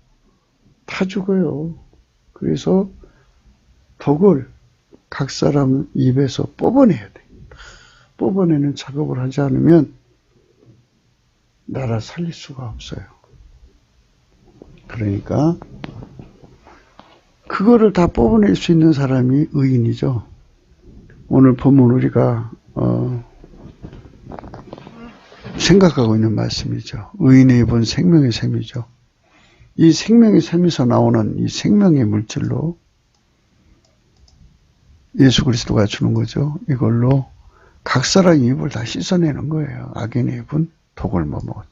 다 죽어요. 그래서 독을 각 사람 입에서 뽑아내야 돼. 뽑아내는 작업을 하지 않으면 나라 살릴 수가 없어요. 그러니까 그거를 다 뽑아낼 수 있는 사람이 의인이죠. 오늘 본문 우리가 생각하고 있는 말씀이죠. 의인의 입은 생명의 샘이죠. 이 생명의 샘에서 나오는 이 생명의 물질로 예수 그리스도가 주는 거죠. 이걸로 각 사람의 입을 다 씻어내는 거예요. 악인의 입은 독을 먹어.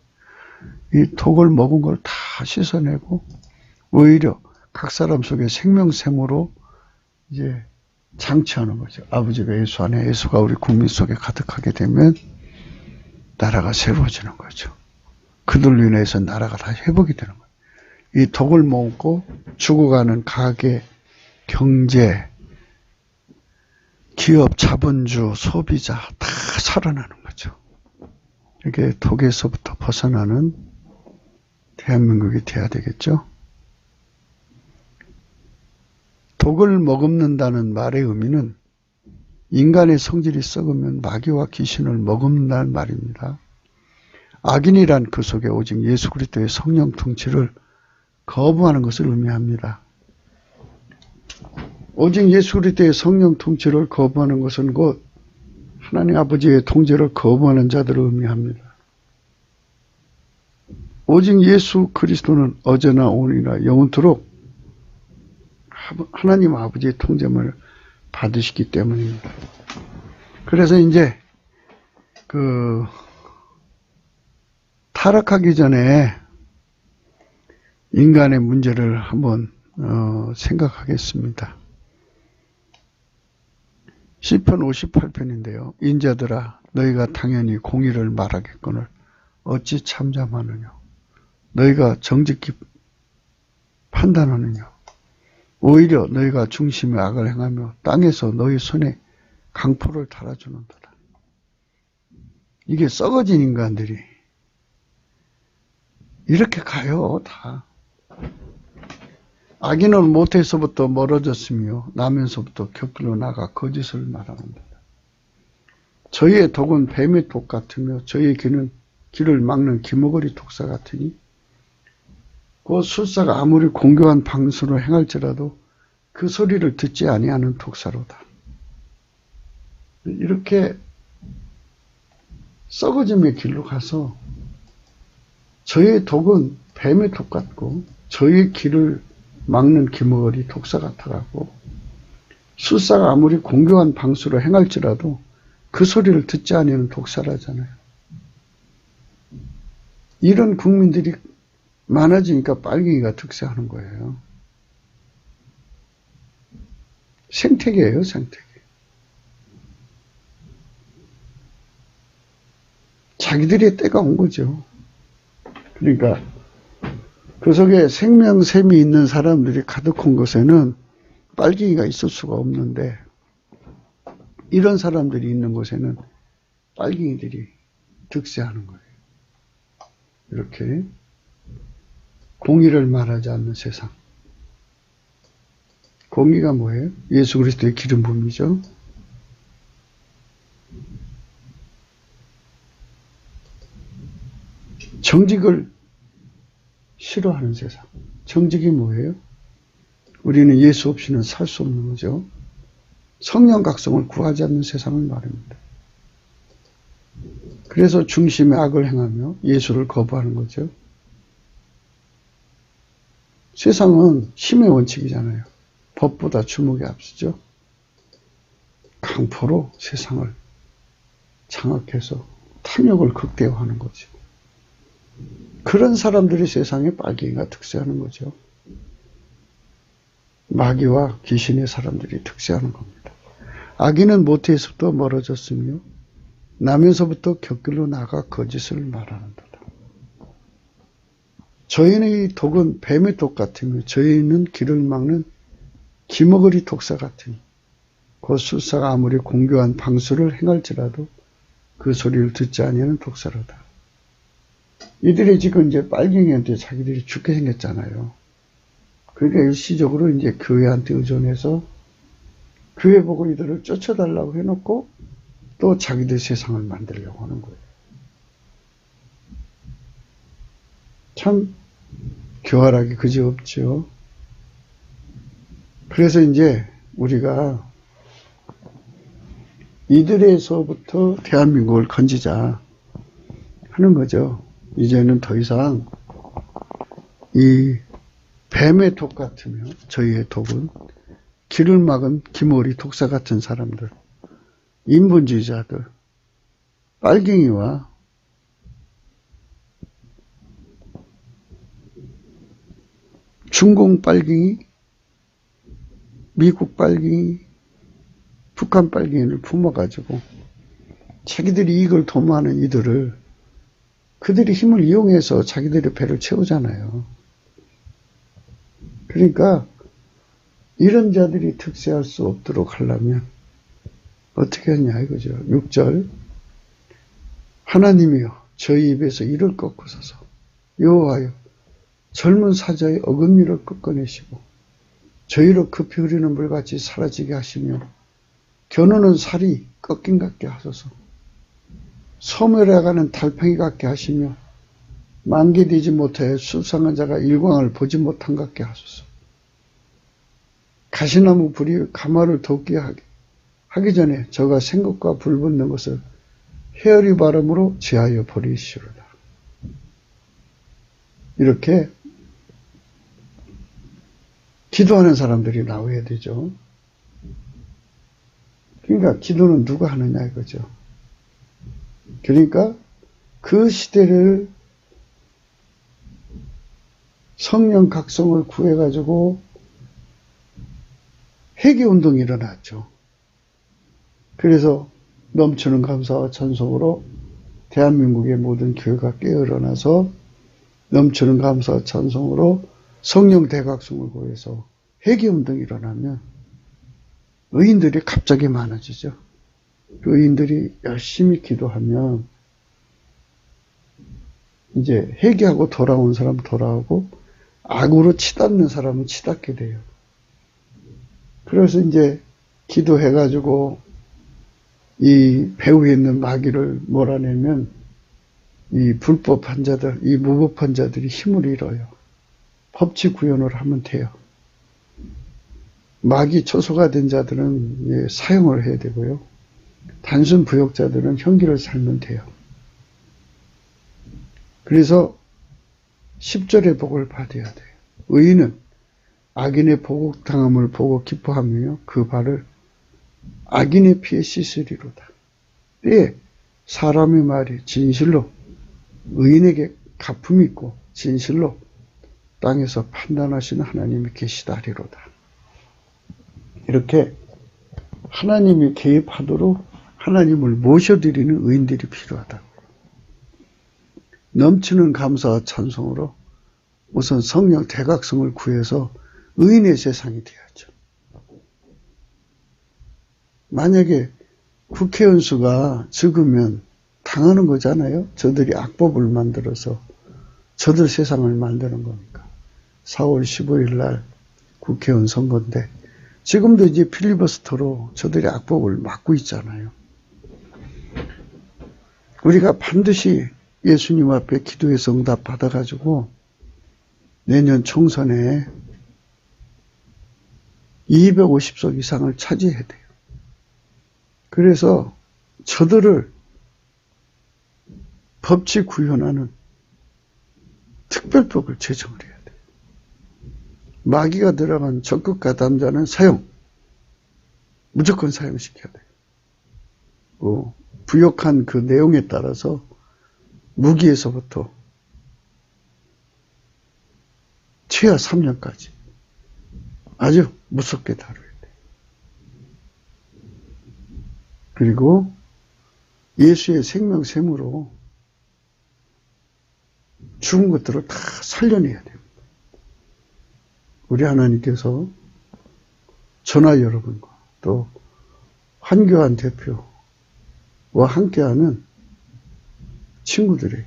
이 독을 먹은 걸 다 씻어내고 오히려 각 사람 속에 생명샘으로 이제 장치하는 거죠. 아버지가 예수 안에, 예수가 우리 국민 속에 가득하게 되면 나라가 새로워지는 거죠. 그들로 인해서 나라가 다 회복이 되는 거예요. 이 독을 먹고 죽어가는 가게, 경제, 기업, 자본주, 소비자 다 살아나는 거죠. 이게 독에서부터 벗어나는 대한민국이 돼야 되겠죠. 독을 머금는다는 말의 의미는 인간의 성질이 썩으면 마귀와 귀신을 머금는다는 말입니다. 악인이란 그 속에 오직 예수 그리스도의 성령 통치를 거부하는 것을 의미합니다. 오직 예수 그리스도의 성령 통치를 거부하는 것은 곧 하나님 아버지의 통제를 거부하는 자들을 의미합니다. 오직 예수 그리스도는 어제나 오늘이나 영원토록 하나님 아버지의 통제만을 받으시기 때문입니다. 그래서 이제 타락하기 전에 인간의 문제를 한번 생각하겠습니다. 시편 58편인데요. 인자들아 너희가 당연히 공의를 말하겠거늘 어찌 참잠하느냐. 너희가 정직히 판단하느냐. 오히려 너희가 중심에 악을 행하며 땅에서 너희 손에 강포를 달아주는도다. 이게 썩어진 인간들이 이렇게 가요. 다. 악인은 모태에서부터 멀어졌으며 나면서부터 곁길로 나가 거짓을 말하는도다. 저희의 독은 뱀의 독 같으며 저희의 귀는 길을 막는 기머거리 독사 같으니 그 술사가 아무리 공교한 방수를 행할지라도 그 소리를 듣지 아니하는 독사로다. 이렇게 썩어짐의 길로 가서 저희의 독은 뱀의 독 같고 저희의 길을 막는 기머거리 독사 같아가고 술사가 아무리 공교한 방수를 행할지라도 그 소리를 듣지 아니하는 독사라잖아요. 이런 국민들이 많아지니까 빨갱이가 득세하는 거예요. 생태계예요, 생태계. 자기들의 때가 온 거죠. 그러니까 그 속에 생명샘이 있는 사람들이 가득한 곳에는 빨갱이가 있을 수가 없는데 이런 사람들이 있는 곳에는 빨갱이들이 득세하는 거예요. 이렇게 공의를 말하지 않는 세상. 공의가 뭐예요? 예수 그리스도의 기름 부음이죠. 정직을 싫어하는 세상. 정직이 뭐예요? 우리는 예수 없이는 살 수 없는 거죠. 성령 각성을 구하지 않는 세상을 말합니다. 그래서 중심에 악을 행하며 예수를 거부하는 거죠. 세상은 힘의 원칙이잖아요. 법보다 주목이 앞서죠. 강포로 세상을 장악해서 탐욕을 극대화하는 거죠. 그런 사람들이 세상에 빨갱이가 득세하는 거죠. 마귀와 귀신의 사람들이 득세하는 겁니다. 악인은 모태에서부터 멀어졌으며 나면서부터 곁길로 나가 거짓을 말하는도다. 저희의 독은 뱀의 독 같으며 저희는 길을 막는 기머거리 독사 같으니 그 술사가 아무리 공교한 방수를 행할지라도 그 소리를 듣지 아니하는 독사로다. 이들이 지금 이제 빨갱이한테 자기들이 죽게 생겼잖아요. 그러니까 일시적으로 이제 교회한테 의존해서 교회 보고 이들을 쫓아달라고 해놓고 또 자기들 세상을 만들려고 하는 거예요. 참 교활하기 그지없죠. 그래서 이제 우리가 이들에서부터 대한민국을 건지자 하는 거죠. 이제는 더 이상 이 뱀의 독 같으며 저희의 독은 길을 막은 기머리 독사 같은 사람들, 인본주의자들, 빨갱이와 중공 빨갱이, 미국 빨갱이, 북한 빨갱이를 품어가지고 자기들이 이익을 도모하는 이들을 그들이 힘을 이용해서 자기들의 배를 채우잖아요. 그러니까 이런 자들이 득세할 수 없도록 하려면 어떻게 하냐 이거죠. 6절 하나님이여 저희 입에서 이를 꺾으소서 여호와여 젊은 사자의 어금니를 꺾어내시고 저희로 급히 흐르는 물같이 사라지게 하시며 겨누는 살이 꺾인 같게 하소서 소멸해가는 달팽이 같게 하시며 만개되지 못하여 수상한 자가 일광을 보지 못한 같게 하소서. 가시나무 불이 가마를 돋게 하기 전에 저가 생것과 불 붙는 것을 헤아리 바람으로 제하여 버리시로다. 이렇게 기도하는 사람들이 나와야 되죠. 그러니까 기도는 누가 하느냐 이거죠. 그러니까 그 시대를 성령 각성을 구해가지고 회개운동이 일어났죠. 그래서 넘치는 감사와 찬송으로 대한민국의 모든 교회가 깨어나서 넘치는 감사와 찬송으로 성령 대각성을 구해서 회개운동이 일어나면 의인들이 갑자기 많아지죠. 그 의인들이 열심히 기도하면 이제 회개하고 돌아온 사람 돌아오고 악으로 치닫는 사람은 치닫게 돼요. 그래서 이제 기도해가지고 이 배후에 있는 마귀를 몰아내면 이 불법한 자들, 이 무법한 자들이 힘을 잃어요. 법치 구현을 하면 돼요. 마귀 초소가 된 자들은 사형을 해야 되고요. 단순 부역자들은 형기를 살면 돼요. 그래서 10절의 복을 받아야 돼요. 의인은 악인의 보복당함을 보고 기뻐하며 그 발을 악인의 피에 씻으리로다. 예, 사람의 말이 진실로 의인에게 갚음이 있고 진실로 땅에서 판단하시는 하나님이 계시다리로다. 이렇게 하나님이 개입하도록 하나님을 모셔드리는 의인들이 필요하다. 넘치는 감사와 찬송으로 우선 성령 대각성을 구해서 의인의 세상이 되어야죠. 만약에 국회의원 수가 적으면 당하는 거잖아요. 저들이 악법을 만들어서 저들 세상을 만드는 거니까. 4월 15일 날 국회의원 선거인데 지금도 이제 필리버스터로 저들이 악법을 막고 있잖아요. 우리가 반드시 예수님 앞에 기도해서 응답 받아가지고 내년 총선에 250석 이상을 차지해야 돼요. 그래서 저들을 법치 구현하는 특별법을 제정을 해야 돼요. 마귀가 들어간 적극 가담자는 사형, 무조건 사형시켜야 돼요. 부역한 그 내용에 따라서 무기에서부터 최하 3년까지 아주 무섭게 다뤄야 돼요. 그리고 예수의 생명샘으로 죽은 것들을 다 살려내야 돼요. 우리 하나님께서 전하 여러분과 또 한교안 대표와 함께하는 친구들에게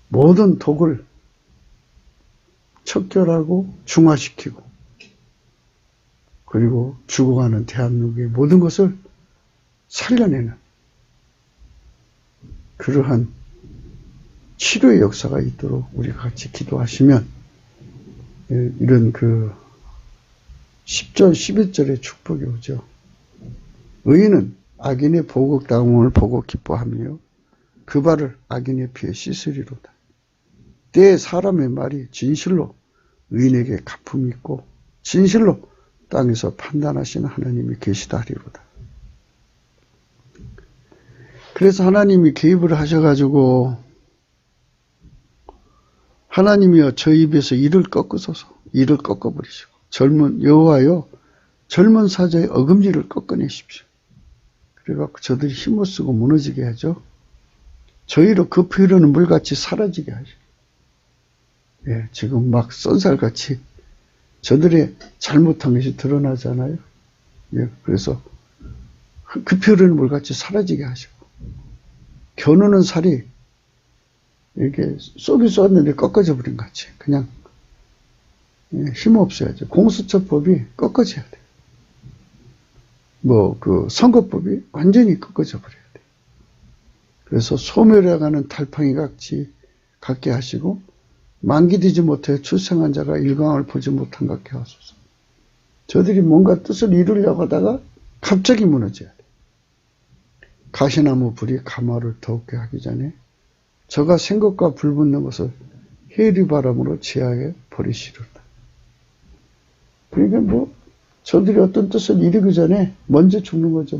모든 독을 척결하고 중화시키고 그리고 죽어가는 대한민국의 모든 것을 살려내는 그러한 치료의 역사가 있도록 우리가 같이 기도하시면 이런 그 10절, 11절의 축복이 오죠. 의인은 악인의 보복당함을 보고 기뻐하며 그 발을 악인의 피에 씻으리로다. 때에 사람의 말이 진실로 의인에게 갚음이 있고 진실로 땅에서 판단하시는 하나님이 계시다 하리로다. 그래서 하나님이 개입을 하셔가지고 하나님이여 저 입에서 이를 꺾으소서 이를 꺾어버리시고 젊은 여호와여 젊은 사자의 어금니를 꺾어내십시오. 그래갖고 저들이 힘을 쓰고 무너지게 하죠. 저희로 급히 흐르는 물같이 사라지게 하죠. 예, 지금 막 쏜살같이 저들의 잘못한 것이 드러나잖아요. 예, 그래서 급히 흐르는 물같이 사라지게 하시고 겨누는 살이 이렇게 쏘기 쏘았는데 꺾어져 버린 것 같이 그냥 힘없어야죠. 공수처법이 꺾어져야 돼요. 그 선거법이 완전히 꺾어져 버려야 돼요. 그래서 소멸해가는 달팽이 같게 하시고 만기되지 못해 출생한 자가 일광을 보지 못한 것 같게 하소서. 저들이 뭔가 뜻을 이루려고 하다가 갑자기 무너져야 돼. 가시나무 불이 가마를 더욱게 하기 전에 저가 생것과 불 붙는 것을 해리바람으로 제하여 버리시리로다. 그러니까 뭐 저들이 어떤 뜻을 이루기 전에 먼저 죽는 거죠.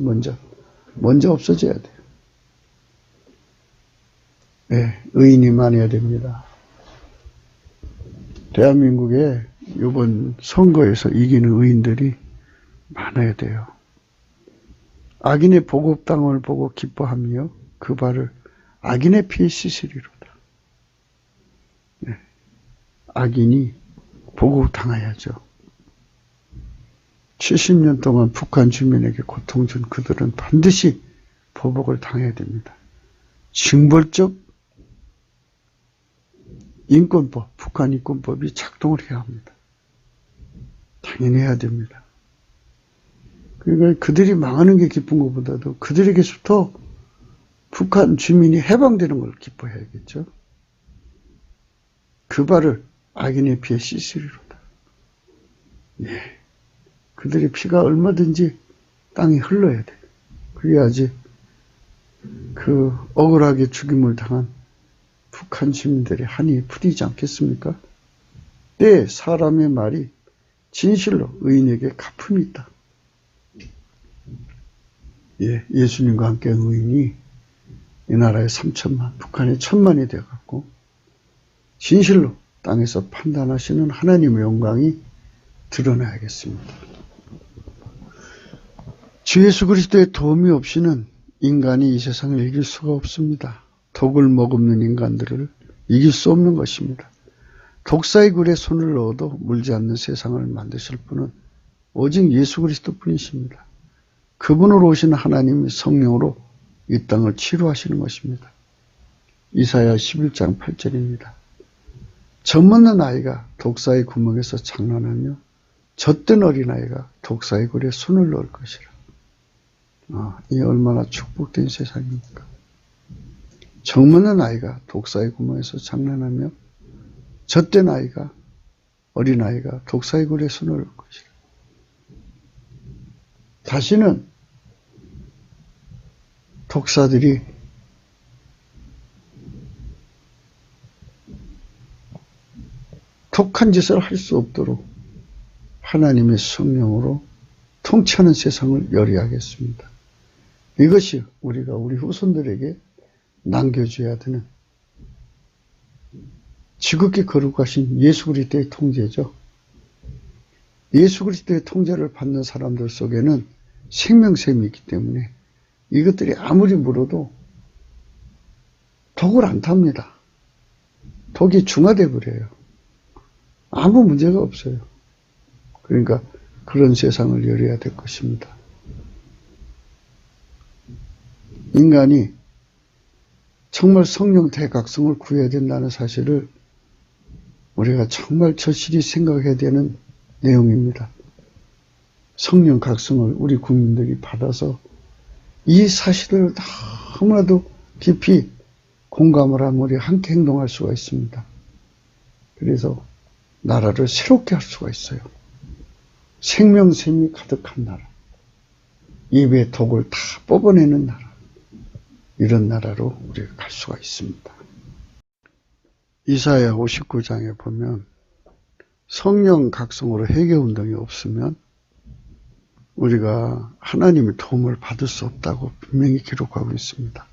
먼저 없어져야 돼요. 네, 의인이 많아야 됩니다. 대한민국에 이번 선거에서 이기는 의인들이 많아야 돼요. 악인의 보급당을 보고 기뻐하며 그 발을 악인의 피에 씻으리로다. 네, 악인이 보급당해야죠. 70년 동안 북한 주민에게 고통 준 그들은 반드시 보복을 당해야 됩니다. 징벌적 인권법, 북한 인권법이 작동을 해야 합니다. 당연히 해야 됩니다. 그러니까 그들이 망하는 게 기쁜 것보다도 그들에게서부터 북한 주민이 해방되는 걸 기뻐해야겠죠. 그 발을 악인의 피에 씻으리로다. 예. 그들의 피가 얼마든지 땅에 흘러야 돼. 그래야지 그 억울하게 죽임을 당한 북한 시민들의 한이 풀리지 않겠습니까? 때 사람의 말이 진실로 의인에게 갚음이 있다. 예, 예수님과 함께 의인이 이 나라에 3천만, 북한에 1,000만이 되어갖고 진실로 땅에서 판단하시는 하나님의 영광이 드러나야겠습니다. 주 예수 그리스도의 도움이 없이는 인간이 이 세상을 이길 수가 없습니다. 독을 머금는 인간들을 이길 수 없는 것입니다. 독사의 굴에 손을 넣어도 물지 않는 세상을 만드실 분은 오직 예수 그리스도 뿐이십니다. 그분으로 오신 하나님이 성령으로 이 땅을 치료하시는 것입니다. 이사야 11장 8절입니다. 젖먹는 아이가 독사의 구멍에서 장난하며 젖된 어린아이가 독사의 굴에 손을 넣을 것이라. 이 얼마나 축복된 세상입니까? 젖먹는 아이가 독사의 구멍에서 장난하며 젖된 아이가 어린아이가 독사의 굴에 손을 넣을 것이라. 다시는 독사들이 독한 짓을 할 수 없도록 하나님의 성령으로 통치하는 세상을 열어야겠습니다. 이것이 우리가 우리 후손들에게 남겨줘야 되는 지극히 거룩하신 예수 그리스도의 통제죠. 예수 그리스도의 통제를 받는 사람들 속에는 생명샘이 있기 때문에 이것들이 아무리 물어도 독을 안 탑니다. 독이 중화돼 버려요. 아무 문제가 없어요. 그러니까 그런 세상을 열어야 될 것입니다. 인간이 정말 성령 대각성을 구해야 된다는 사실을 우리가 정말 절실히 생각해야 되는 내용입니다. 성령 각성을 우리 국민들이 받아서 이 사실을 너무나도 깊이 공감을 하면 우리 함께 행동할 수가 있습니다. 그래서 나라를 새롭게 할 수가 있어요. 생명샘이 가득한 나라, 입의 독을 다 뽑아내는 나라, 이런 나라로 우리가 갈 수가 있습니다. 이사야 59장에 보면 성령 각성으로 회개운동이 없으면 우리가 하나님의 도움을 받을 수 없다고 분명히 기록하고 있습니다.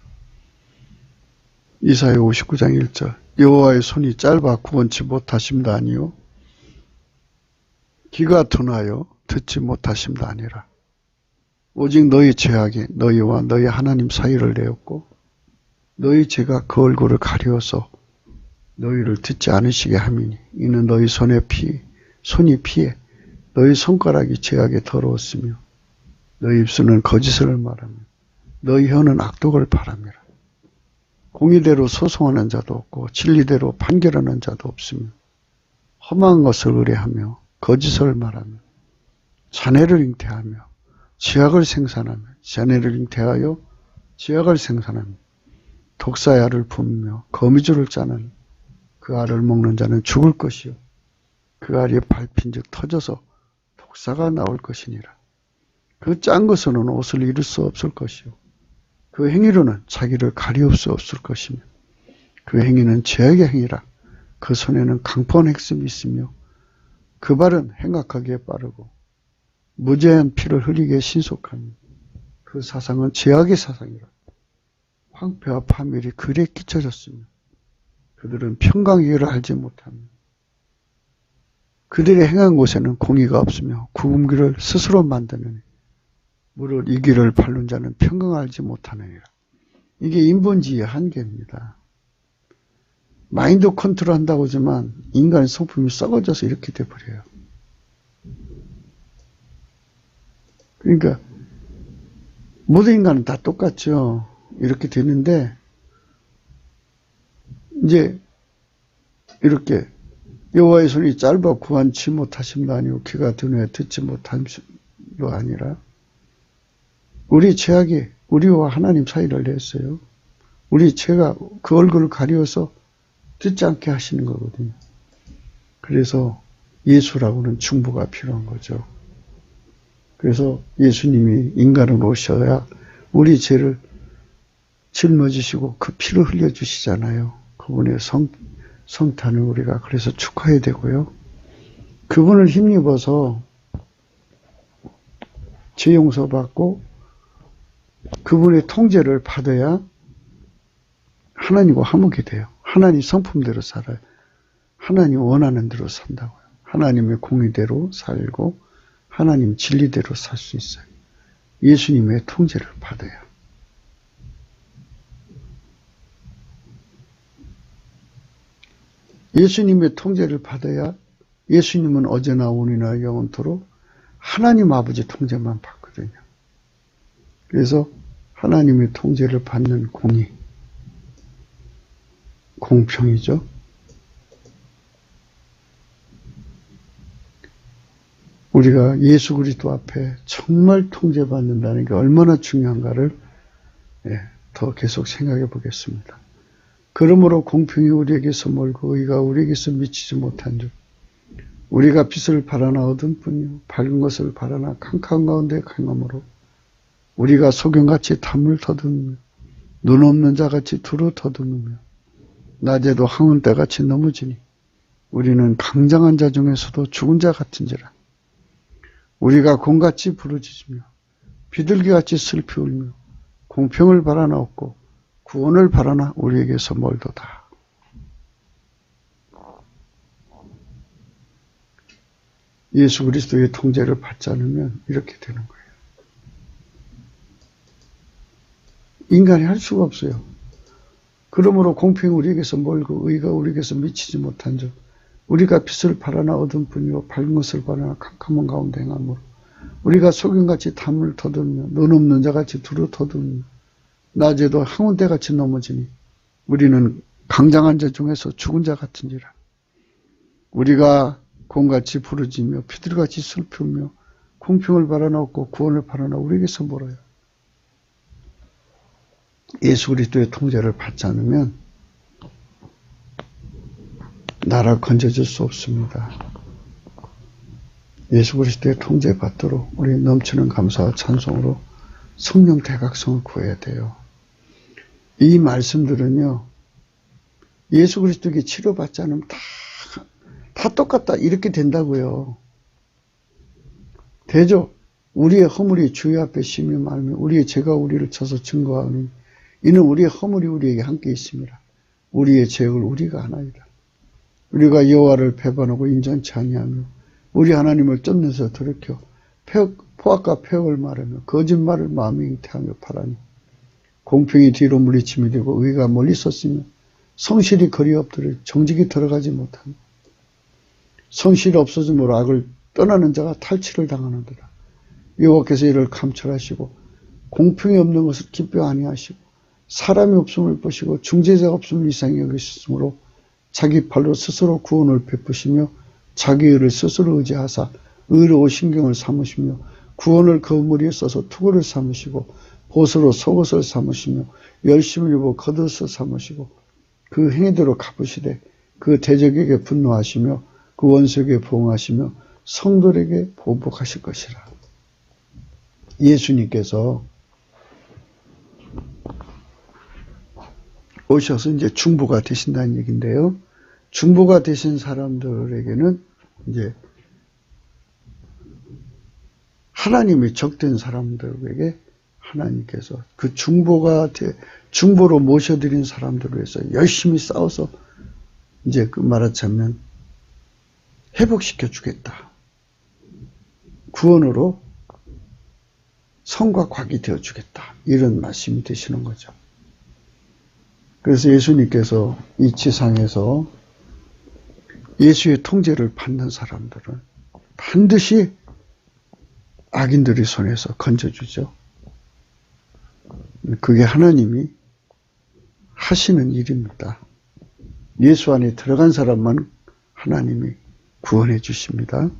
이사야 59장 1절 여호와의 손이 짧아 구원치 못하심도 아니요 귀가 둔하여 듣지 못하심도 아니라 오직 너희 죄악이 너희와 너희 하나님 사이를 내었고 너희 죄가 그 얼굴을 가려서 너희를 듣지 않으시게 함이니 이는 너희 손이 피해 너희 손가락이 죄악에 더러웠으며 너희 입술은 거짓을 말하며 너희 혀는 악독을 바라미라. 공의대로 소송하는 자도 없고 진리대로 판결하는 자도 없으며 험한 것을 의뢰하며 거짓을 말하며 잔해를 잉태하며 죄악을 생산하며 잔해를 잉태하여 죄악을 생산하며 독사의 알을 품으며 거미줄을 짜는 그 알을 먹는 자는 죽을 것이요 그 알이 밟힌 즉 터져서 복사가 나올 것이니라. 그 짠 것으로는 옷을 이룰 수 없을 것이요. 그 행위로는 자기를 가리울 수 없을 것이며 그 행위는 죄악의 행위라. 그 손에는 강포한 핵심이 있으며 그 발은 행악하기에 빠르고 무죄한 피를 흘리기에 신속하며 그 사상은 죄악의 사상이라. 황폐와 파멸이 그리에 끼쳐졌으며 그들은 평강이기를 알지 못하며 그들이 행한 곳에는 공의가 없으며 구음기를 스스로 만드느니 무릇 이 길을 바른 자는 평강을 알지 못하느니라. 이게 인본주의의 한계입니다. 마인드 컨트롤 한다고 하지만 인간의 성품이 썩어져서 이렇게 돼버려요. 그러니까 모든 인간은 다 똑같죠. 이렇게 되는데 이제 이렇게 여호와의 손이 짧아 구한치 못하심도 아니고 귀가 드누에 듣지 못함도 아니라 우리 죄악이 우리와 하나님 사이를 냈어요. 우리 죄가 그 얼굴을 가리워서 듣지 않게 하시는 거거든요. 그래서 예수라고는 중보가 필요한 거죠. 그래서 예수님이 인간으로 오셔야 우리 죄를 짊어지시고 그 피를 흘려주시잖아요. 그분의 성탄을 우리가 그래서 축하해야 되고요. 그분을 힘입어서 죄 용서받고 그분의 통제를 받아야 하나님과 화목이 돼요. 하나님 성품대로 살아요. 하나님 원하는 대로 산다고요. 하나님의 공의대로 살고 하나님 진리대로 살 수 있어요. 예수님의 통제를 받아요. 예수님의 통제를 받아야 예수님은 어제나 오늘이나 영원토록 하나님 아버지 통제만 받거든요. 그래서 하나님의 통제를 받는 공의, 공평이죠. 우리가 예수 그리스도 앞에 정말 통제받는다는 게 얼마나 중요한가를 더 계속 생각해 보겠습니다. 그러므로 공평이 우리에게서 멀고 의가 우리에게서 미치지 못한 줄 우리가 빛을 바라나 얻은 뿐이요 밝은 것을 바라나 캄캄 가운데 강함으로 우리가 소경같이 담을 더듬으며 눈 없는 자같이 두루 더듬으며 낮에도 항운 때같이 넘어지니 우리는 강장한 자 중에서도 죽은 자 같은지라. 우리가 곰같이 부르짖으며 비둘기같이 슬피 울며 공평을 바라나 얻고 구원을 바라나 우리에게서 멀도다. 예수 그리스도의 통제를 받지 않으면 이렇게 되는 거예요. 인간이 할 수가 없어요. 그러므로 공평이 우리에게서 멀고 의가 우리에게서 미치지 못한 적 우리가 빛을 바라나 얻은 뿐이요 밝은 것을 바라나 캄캄한 가운데 행함으로 우리가 소경같이 담을 더듬으며 눈 없는 자같이 두루 더듬으며 낮에도 항운 때같이 넘어지니 우리는 강장한 자 중에서 죽은 자 같은지라. 우리가 곰같이 부르짖며 비둘기같이 슬피 울며 공평을 바라나 얻고 구원을 바라나 우리에게서 멀어요. 예수 그리스도의 통제를 받지 않으면 나라 건져줄 수 없습니다. 예수 그리스도의 통제 받도록 우리 넘치는 감사와 찬송으로 성령 대각성을 구해야 돼요. 이 말씀들은요, 예수 그리스도에게 치료받지 않으면 다 똑같다 이렇게 된다고요. 되죠? 우리의 허물이 주의 앞에 심히 많으면 우리의 죄가 우리를 쳐서 증거하니 이는 우리의 허물이 우리에게 함께 있습니다. 우리의 죄악을 우리가 하나이다. 우리가 여호와를 배반하고 인정치 아니하며 우리 하나님을 쫓는서 돌이켜 포악과 폐역을 말하며 거짓말을 마음에 잉태하며 바라니 공평이 뒤로 물리침이 되고 의가 멀리 섰으며 성실이 거리 엎드려 정직이 들어가지 못하며 성실이 없어짐으로 악을 떠나는 자가 탈취를 당하는도다. 여호와께서 이를 감찰하시고 공평이 없는 것을 기뻐 아니하시고 사람이 없음을 보시고 중재자가 없음을 이상히 여기셨으므로 자기 발로 스스로 구원을 베푸시며 자기 의를 스스로 의지하사 의로 신경을 삼으시며 구원을 그 머리에 써서 투구를 삼으시고 보수로 속옷을 삼으시며 열심을 입어 겉옷을 삼으시고 그 행위대로 갚으시되 그 대적에게 분노하시며 그 원수에게 보응하시며 성도에게 보복하실 것이라. 예수님께서 오셔서 이제 중보가 되신다는 얘기인데요. 중보가 되신 사람들에게는 이제 하나님의 적된 사람들에게 하나님께서 그 중보로 모셔드린 사람들을 위해서 열심히 싸워서 이제 그 말하자면 회복시켜 주겠다. 구원으로 성과 곽이 되어 주겠다. 이런 말씀이 되시는 거죠. 그래서 예수님께서 이 지상에서 예수의 통제를 받는 사람들은 반드시 악인들의 손에서 건져주죠. 그게 하나님이 하시는 일입니다. 예수 안에 들어간 사람만 하나님이 구원해 주십니다.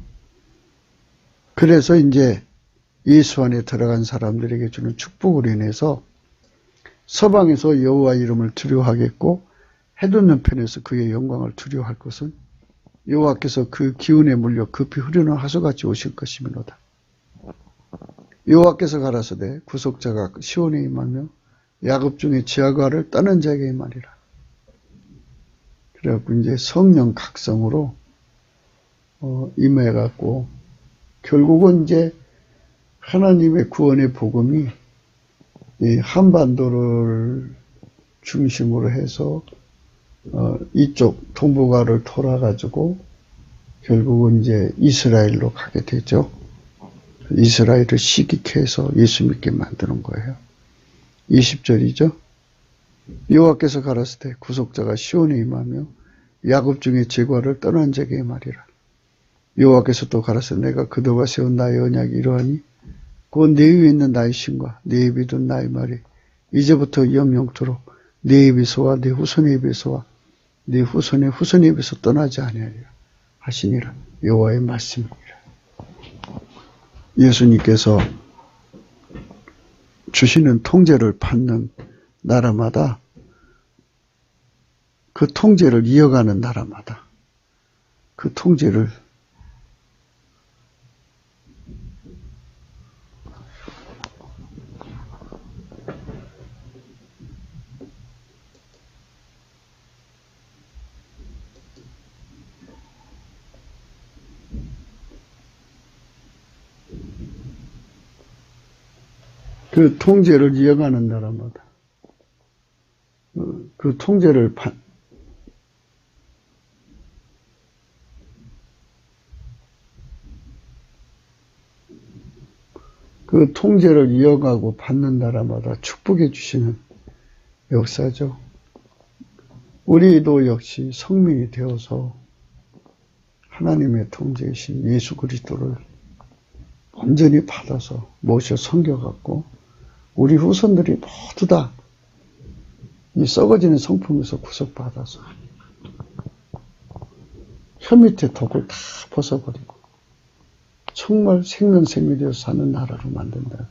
그래서 이제 예수 안에 들어간 사람들에게 주는 축복으로 인해서 서방에서 여호와 이름을 두려워하겠고 해돋는 편에서 그의 영광을 두려워할 것은 여호와께서 그 기운에 물려 급히 흐르는 하수같이 오실 것이미로다. 여호와께서 가라사대 구속자가 시온에 임하며 야곱 중에 지하가를 떠난 자에게 임하리라. 그래갖고 이제 성령 각성으로 임해갖고 결국은 이제 하나님의 구원의 복음이 이 한반도를 중심으로 해서 이쪽 동북아를 돌아가지고 결국은 이제 이스라엘로 가게 되죠. 이스라엘을 시기케 해서 예수 믿게 만드는 거예요. 20절이죠. 여호와께서 가라사대 구속자가 시온에 임하며 야곱 중에 제과를 떠난 자에게 말이라. 여호와께서 또 가라사대 내가 그도가 세운 나의 언약이 이러하니 곧 내 위에 있는 나의 신과 내 입에 둔 나의 말이 이제부터 영영토록 내 입에서와 내 후손의 입에서와 내 후손의 후손의 입에서 떠나지 아니하리라 하시니라. 여호와의 말씀이니라. 예수님께서 주시는 통제를 받는 나라마다 그 통제를 이어가는 나라마다 그 통제를 그 통제를 이어가는 나라마다 그 통제를 그 통제를 이어가고 받는 나라마다 축복해 주시는 역사죠. 우리도 역시 성민이 되어서 하나님의 통제이신 예수 그리스도를 온전히 받아서 모셔 섬겨갖고 우리 후손들이 모두 다 이 썩어지는 성품에서 구속받아서 혀 밑에 독을 다 벗어버리고 정말 생명이 되어서 사는 나라로 만든다.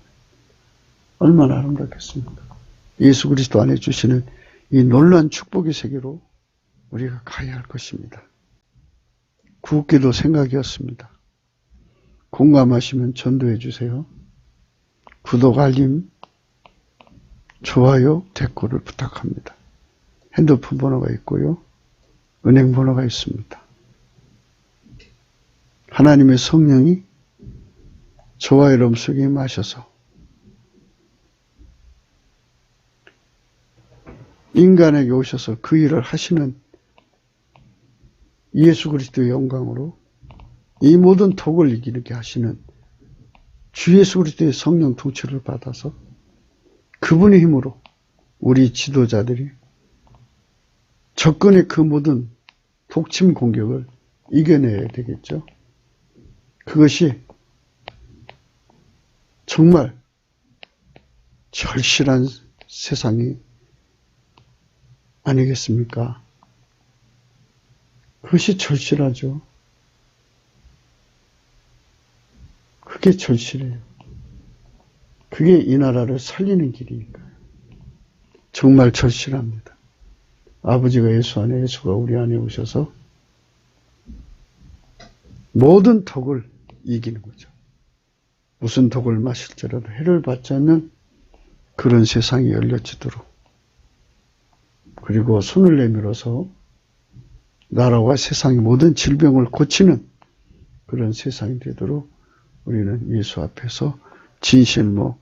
얼마나 아름답겠습니까? 예수 그리스도 안에 주시는 이 놀라운 축복의 세계로 우리가 가야 할 것입니다. 구기도 생각이었습니다. 공감하시면 전도해 주세요. 구독, 알림, 좋아요, 댓글을 부탁합니다. 핸드폰 번호가 있고요. 은행 번호가 있습니다. 하나님의 성령이 저와 여러분 속에 임하셔서 인간에게 오셔서 그 일을 하시는 예수 그리스도의 영광으로 이 모든 독을 이기게 하시는 주 예수 그리스도의 성령 통치를 받아서 그분의 힘으로 우리 지도자들이 적군의 그 모든 독침 공격을 이겨내야 되겠죠. 그것이 정말 절실한 세상이 아니겠습니까? 그것이 절실하죠. 그게 절실해요. 그게 이 나라를 살리는 길이니까요. 정말 절실합니다. 아버지가 예수 안에, 예수가 우리 안에 오셔서 모든 독을 이기는 거죠. 무슨 독을 마실지라도 해를 받지 않는 그런 세상이 열려지도록, 그리고 손을 내밀어서 나라와 세상의 모든 질병을 고치는 그런 세상이 되도록 우리는 예수 앞에서 진실로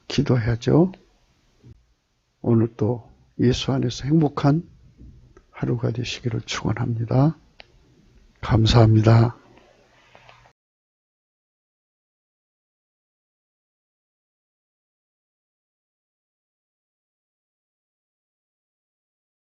기도해야죠. 오늘 또 예수 안에서 행복한 하루가 되시기를 축원합니다. 감사합니다.